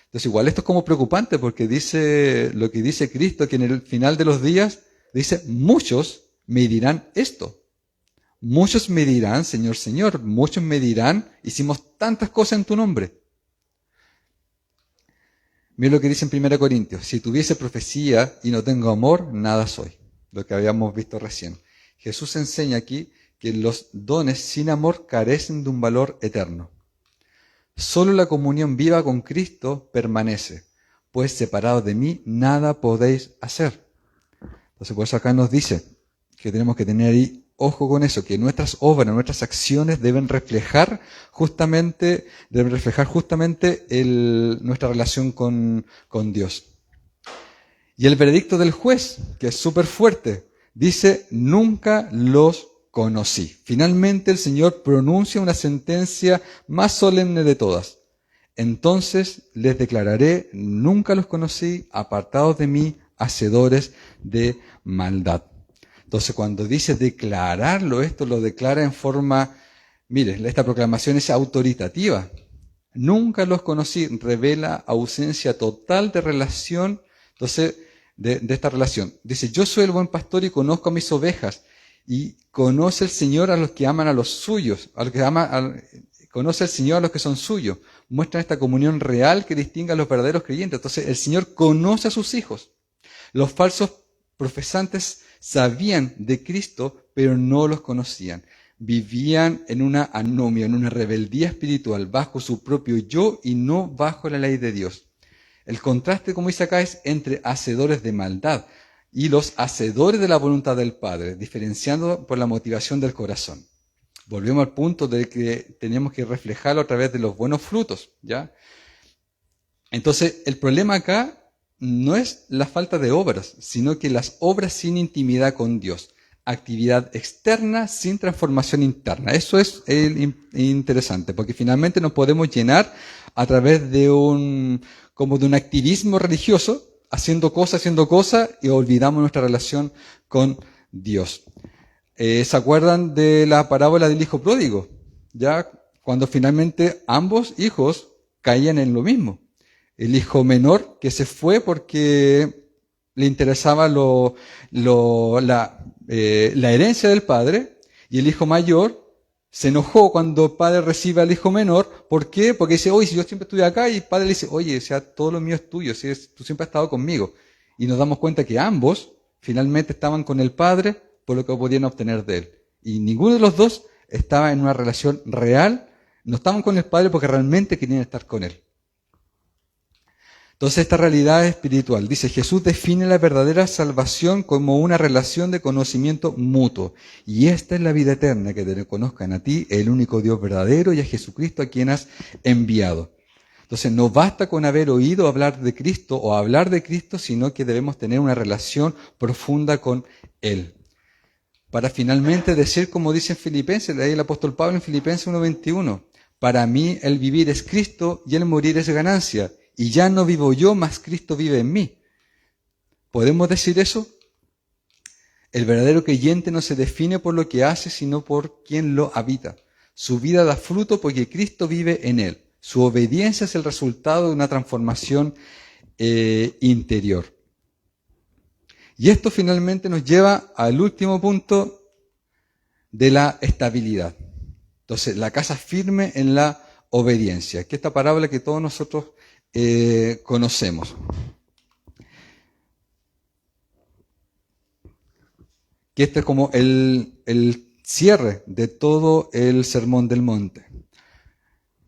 Entonces, igual esto es como preocupante porque dice lo que dice Cristo, que en el final de los días, dice, muchos me dirán esto. Muchos me dirán, Señor, Señor. Muchos me dirán, hicimos tantas cosas en tu nombre. Mira lo que dice en 1 Corintios. Si tuviese profecía y no tengo amor, nada soy. Lo que habíamos visto recién. Jesús enseña aquí que los dones sin amor carecen de un valor eterno. Solo la comunión viva con Cristo permanece, pues separados de mí nada podéis hacer. Entonces por eso acá nos dice que tenemos que tener ahí ojo con eso, que nuestras obras, nuestras acciones deben reflejar justamente nuestra relación con Dios. Y el veredicto del juez, que es súper fuerte, dice, nunca los conocí. Finalmente el Señor pronuncia una sentencia más solemne de todas. Entonces les declararé, nunca los conocí, apartados de mí, hacedores de maldad. Entonces, cuando dice declararlo, esto lo declara en forma, mire, esta proclamación es autoritativa. Nunca los conocí, revela ausencia total de relación, entonces, de esta relación. Dice, yo soy el buen pastor y conozco a mis ovejas, y conoce el Señor a los que aman a los suyos, conoce el Señor a los que son suyos. Muestra esta comunión real que distingue a los verdaderos creyentes. Entonces, el Señor conoce a sus hijos. Los falsos profesantes sabían de Cristo, pero no los conocían. Vivían en una anomia, en una rebeldía espiritual, bajo su propio yo y no bajo la ley de Dios. El contraste, como dice acá, es entre hacedores de maldad y los hacedores de la voluntad del Padre, diferenciando por la motivación del corazón. volvemos al punto de que tenemos que reflejarlo a través de los buenos frutos, ¿ya? Entonces, el problema acá no es la falta de obras, sino que las obras sin intimidad con Dios. Actividad externa sin transformación interna. Eso es interesante, porque finalmente nos podemos llenar a través de como de un activismo religioso, haciendo cosas, y olvidamos nuestra relación con Dios. ¿Se acuerdan de la parábola del hijo pródigo? Ya cuando finalmente ambos hijos caían en lo mismo. El hijo menor que se fue porque le interesaba la herencia del padre, y el hijo mayor se enojó cuando el padre recibe al hijo menor. ¿Por qué? Porque dice, oye, si yo siempre estuve acá, y el padre le dice, oye, o sea, todo lo mío es tuyo, tú siempre has estado conmigo. Y nos damos cuenta que ambos finalmente estaban con el padre por lo que podían obtener de él. Y ninguno de los dos estaba en una relación real, no estaban con el padre porque realmente querían estar con él. Entonces esta realidad espiritual, dice, Jesús define la verdadera salvación como una relación de conocimiento mutuo. Y esta es la vida eterna, que te conozcan a ti, el único Dios verdadero, y a Jesucristo a quien has enviado. Entonces no basta con haber oído hablar de Cristo o hablar de Cristo, sino que debemos tener una relación profunda con Él. Para finalmente decir, como dice en Filipenses, ahí el apóstol Pablo en Filipenses 1:21, para mí el vivir es Cristo y el morir es ganancia. Y ya no vivo yo, mas Cristo vive en mí. ¿Podemos decir eso? El verdadero creyente no se define por lo que hace, sino por quien lo habita. Su vida da fruto porque Cristo vive en él. Su obediencia es el resultado de una transformación interior. Y esto finalmente nos lleva al último punto de la estabilidad. Entonces, la casa firme en la obediencia, que esta parábola que todos nosotros conocemos. Que este es como el cierre de todo el Sermón del Monte.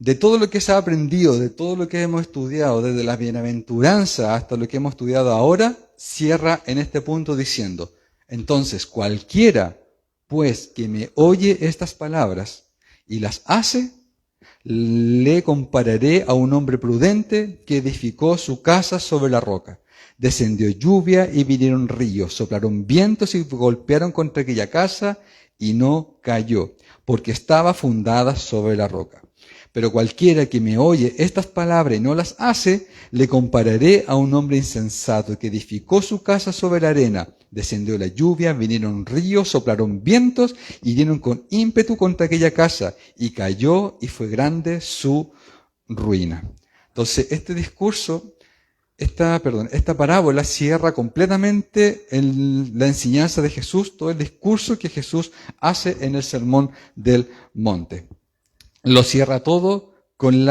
De todo lo que se ha aprendido, de todo lo que hemos estudiado, desde la bienaventuranza hasta lo que hemos estudiado ahora, cierra en este punto diciendo, entonces cualquiera pues que me oye estas palabras y las hace, le compararé a un hombre prudente que edificó su casa sobre la roca. Descendió lluvia y vinieron ríos, soplaron vientos y golpearon contra aquella casa y no cayó, porque estaba fundada sobre la roca. Pero cualquiera que me oye estas palabras y no las hace, le compararé a un hombre insensato que edificó su casa sobre la arena. Descendió la lluvia, vinieron ríos, soplaron vientos y dieron con ímpetu contra aquella casa, y cayó y fue grande su ruina. Entonces, este discurso, esta parábola cierra completamente la enseñanza de Jesús, todo el discurso que Jesús hace en el Sermón del Monte. Lo cierra todo con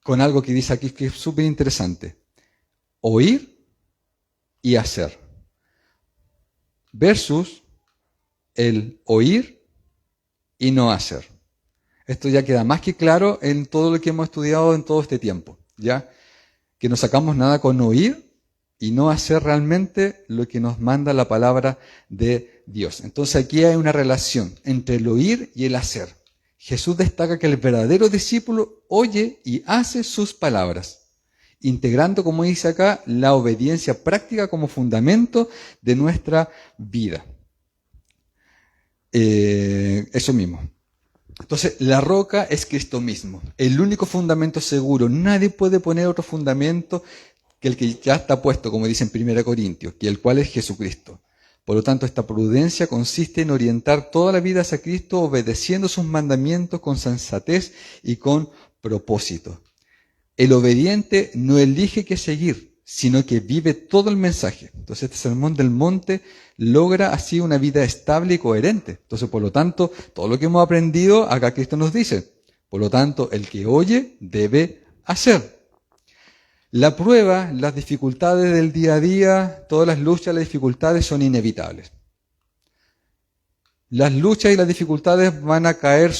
con algo que dice aquí que es súper interesante. Oír y hacer. Versus el oír y no hacer. Esto ya queda más que claro en todo lo que hemos estudiado en todo este tiempo, ¿ya? Que no sacamos nada con oír y no hacer realmente lo que nos manda la palabra de Dios. Entonces aquí hay una relación entre el oír y el hacer. Jesús destaca que el verdadero discípulo oye y hace sus palabras, integrando, como dice acá, la obediencia práctica como fundamento de nuestra vida. Eso mismo. Entonces, la roca es Cristo mismo, el único fundamento seguro. Nadie puede poner otro fundamento que el que ya está puesto, como dice en 1 Corintios, que el cual es Jesucristo. Por lo tanto, esta prudencia consiste en orientar toda la vida hacia Cristo, obedeciendo sus mandamientos con sensatez y con propósito. El obediente no elige qué seguir, sino que vive todo el mensaje. Entonces, este Sermón del Monte logra así una vida estable y coherente. Entonces, por lo tanto, todo lo que hemos aprendido, acá Cristo nos dice, por lo tanto, el que oye debe hacer. La prueba, las dificultades del día a día, todas las luchas, las dificultades son inevitables. Las luchas y las dificultades van a caer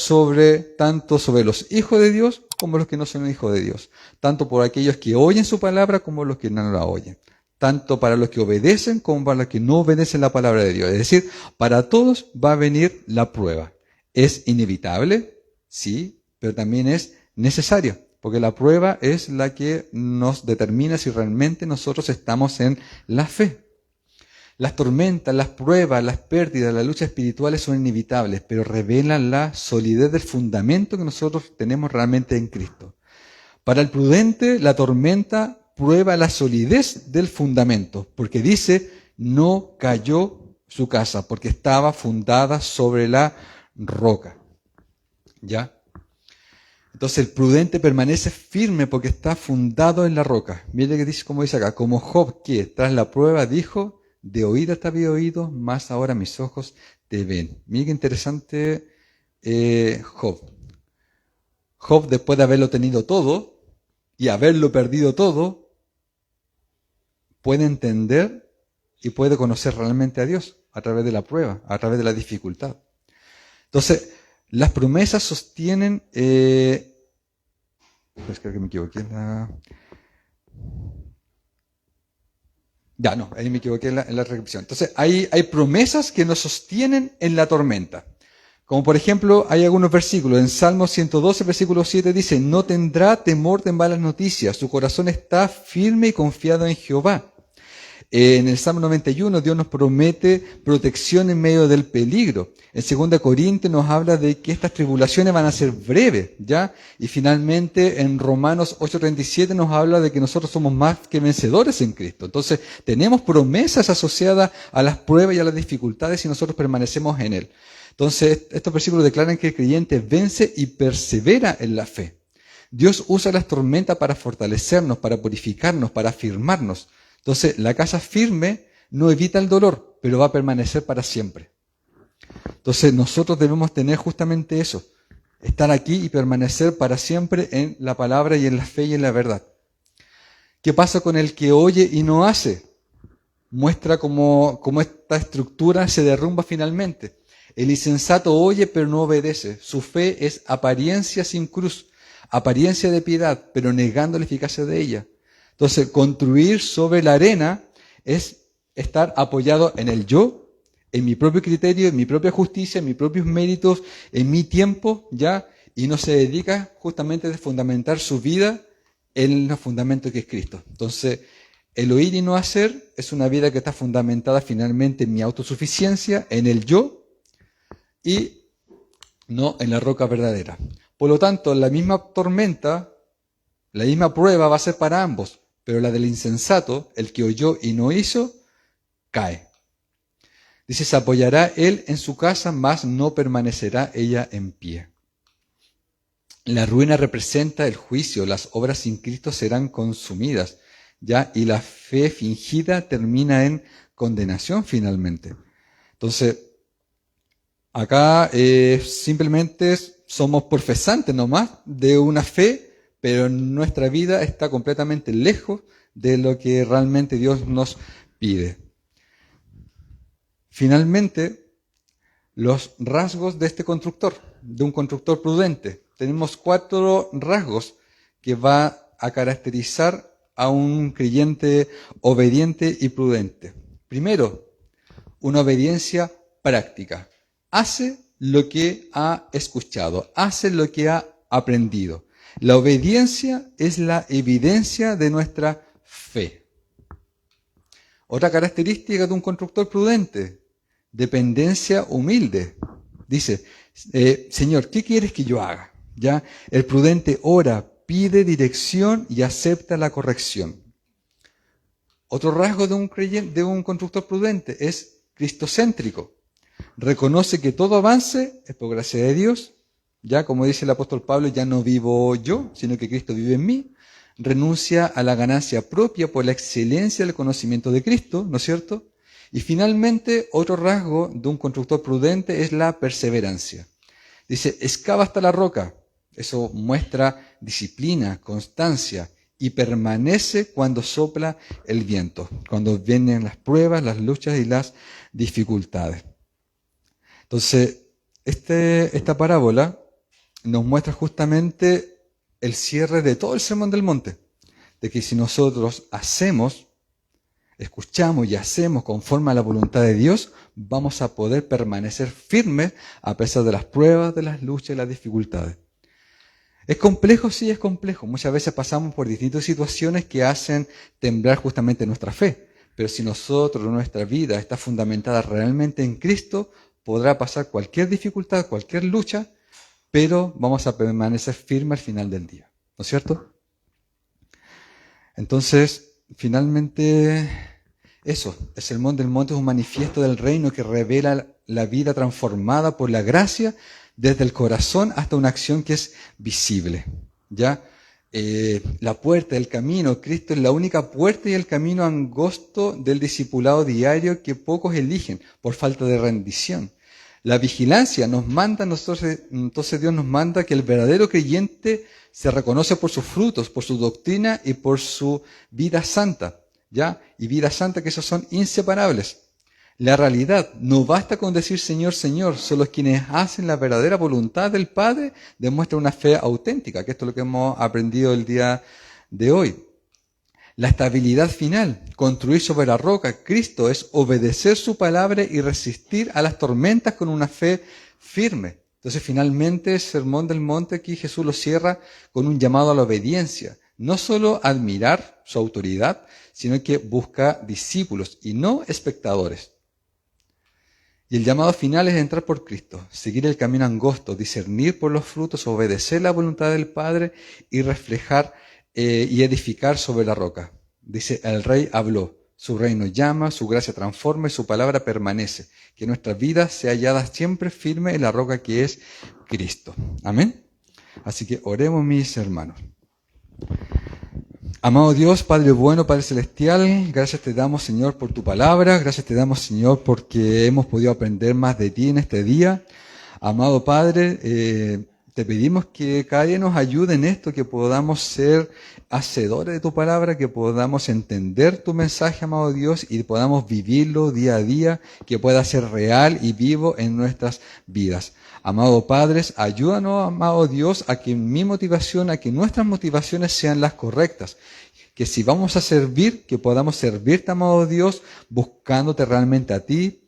tanto sobre los hijos de Dios como los que no son hijos de Dios. Tanto por aquellos que oyen su palabra como los que no la oyen. tanto para los que obedecen como para los que no obedecen la palabra de Dios. Es decir, para todos va a venir la prueba. ¿Es inevitable? Sí, pero también es necesaria, porque la prueba es la que nos determina si realmente nosotros estamos en la fe. Las tormentas, las pruebas, las pérdidas, las luchas espirituales son inevitables, pero revelan la solidez del fundamento que nosotros tenemos realmente en Cristo. Para el prudente, la tormenta prueba la solidez del fundamento, porque dice, no cayó su casa, porque estaba fundada sobre la roca. ¿Ya? Entonces el prudente permanece firme porque está fundado en la roca. Mire que dice, como dice acá, como Job, que tras la prueba dijo, de oídas te había oído, más ahora mis ojos te ven. Mire qué interesante Job. Job, después de haberlo tenido todo y haberlo perdido todo, puede entender y puede conocer realmente a Dios a través de la prueba, a través de la dificultad. Entonces, las promesas sostienen... pues creo que me equivoqué en la... Ya, no, ahí me equivoqué en la repetición. Entonces, hay promesas que nos sostienen en la tormenta. Como por ejemplo, hay algunos versículos. En Salmo 112, versículo 7 dice, no tendrá temor de malas noticias, su corazón está firme y confiado en Jehová. En el Salmo 91 Dios nos promete protección en medio del peligro. En 2 Corintios nos habla de que estas tribulaciones van a ser breves, ¿ya? Y finalmente en Romanos 8:37 nos habla de que nosotros somos más que vencedores en Cristo. Entonces tenemos promesas asociadas a las pruebas y a las dificultades si nosotros permanecemos en Él. Entonces estos versículos declaran que el creyente vence y persevera en la fe. Dios usa las tormentas para fortalecernos, para purificarnos, para afirmarnos. Entonces, la casa firme no evita el dolor, pero va a permanecer para siempre. Entonces, nosotros debemos tener justamente eso, estar aquí y permanecer para siempre en la palabra y en la fe y en la verdad. ¿Qué pasa con el que oye y no hace? Muestra cómo esta estructura se derrumba finalmente. El insensato oye pero no obedece. Su fe es apariencia sin cruz, apariencia de piedad, pero negando la eficacia de ella. Entonces, construir sobre la arena es estar apoyado en el yo, en mi propio criterio, en mi propia justicia, en mis propios méritos, en mi tiempo, ¿ya? Y no se dedica justamente a fundamentar su vida en el fundamento que es Cristo. Entonces, el oír y no hacer es una vida que está fundamentada finalmente en mi autosuficiencia, en el yo, y no en la roca verdadera. Por lo tanto, la misma tormenta, la misma prueba va a ser para ambos. Pero la del insensato, el que oyó y no hizo, cae. Dice, se apoyará él en su casa, mas no permanecerá ella en pie. La ruina representa el juicio, las obras sin Cristo serán consumidas, ¿ya? Y la fe fingida termina en condenación finalmente. Entonces, acá simplemente somos profesantes nomás de una fe, pero nuestra vida está completamente lejos de lo que realmente Dios nos pide. Finalmente, los rasgos de este constructor, de un constructor prudente. Tenemos 4 rasgos que va a caracterizar a un creyente obediente y prudente. Primero, una obediencia práctica. Hace lo que ha escuchado, hace lo que ha aprendido. La obediencia es la evidencia de nuestra fe. Otra característica de un constructor prudente, dependencia humilde. Dice, Señor, ¿qué quieres que yo haga? ¿Ya? El prudente ora, pide dirección y acepta la corrección. Otro rasgo de un constructor prudente es cristocéntrico. Reconoce que todo avance es por gracia de Dios. Ya, como dice el apóstol Pablo, ya no vivo yo, sino que Cristo vive en mí. Renuncia a la ganancia propia por la excelencia del conocimiento de Cristo, ¿no es cierto? Y finalmente, otro rasgo de un constructor prudente es la perseverancia. Dice, excava hasta la roca. Eso muestra disciplina, constancia, y permanece cuando sopla el viento, cuando vienen las pruebas, las luchas y las dificultades. Entonces, esta parábola nos muestra justamente el cierre de todo el Sermón del Monte, de que si nosotros hacemos, escuchamos y hacemos conforme a la voluntad de Dios, vamos a poder permanecer firmes a pesar de las pruebas, de las luchas y las dificultades. ¿Es complejo? Sí, es complejo. Muchas veces pasamos por distintas situaciones que hacen temblar justamente nuestra fe. Pero si nuestra vida está fundamentada realmente en Cristo, podrá pasar cualquier dificultad, cualquier lucha, pero vamos a permanecer firmes al final del día. ¿No es cierto? Entonces, finalmente, eso, el Sermón del Monte es un manifiesto del reino que revela la vida transformada por la gracia desde el corazón hasta una acción que es visible. ¿Ya? La puerta del camino, Cristo es la única puerta y el camino angosto del discipulado diario que pocos eligen por falta de rendición. La vigilancia nos manda, entonces Dios nos manda que el verdadero creyente se reconoce por sus frutos, por su doctrina y por su vida santa, ¿ya? Y vida santa que esos son inseparables. La realidad, no basta con decir Señor, Señor, solo quienes hacen la verdadera voluntad del Padre demuestran una fe auténtica, que esto es lo que hemos aprendido el día de hoy. La estabilidad final, construir sobre la roca, Cristo, es obedecer su palabra y resistir a las tormentas con una fe firme. Entonces, finalmente, el Sermón del Monte aquí Jesús lo cierra con un llamado a la obediencia. No solo admirar su autoridad, sino que busca discípulos y no espectadores. Y el llamado final es entrar por Cristo, seguir el camino angosto, discernir por los frutos, obedecer la voluntad del Padre y reflejar y edificar sobre la roca. Dice, el Rey habló, su reino llama, su gracia transforma y su palabra permanece. Que nuestra vida sea hallada siempre firme en la roca que es Cristo. Amén. Así que oremos, mis hermanos. Amado Dios, Padre bueno, Padre celestial, gracias te damos, Señor, por tu palabra. Gracias te damos, Señor, porque hemos podido aprender más de ti en este día. Amado Padre, te pedimos que cada día nos ayude en esto, que podamos ser hacedores de tu palabra, que podamos entender tu mensaje, amado Dios, y podamos vivirlo día a día, que pueda ser real y vivo en nuestras vidas. Amado Padres, ayúdanos, amado Dios, a que mi motivación, a que nuestras motivaciones sean las correctas. Que si vamos a servir, que podamos servirte, amado Dios, buscándote realmente a ti,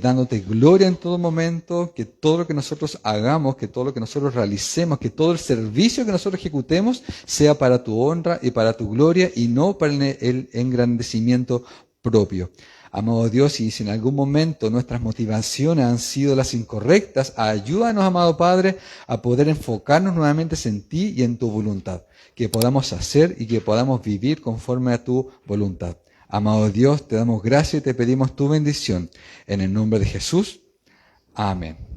dándote gloria en todo momento, que todo lo que nosotros hagamos, que todo lo que nosotros realicemos, que todo el servicio que nosotros ejecutemos sea para tu honra y para tu gloria y no para el engrandecimiento propio. Amado Dios, y si en algún momento nuestras motivaciones han sido las incorrectas, ayúdanos, amado Padre, a poder enfocarnos nuevamente en ti y en tu voluntad, que podamos hacer y que podamos vivir conforme a tu voluntad. Amado Dios, te damos gracias y te pedimos tu bendición. En el nombre de Jesús. Amén.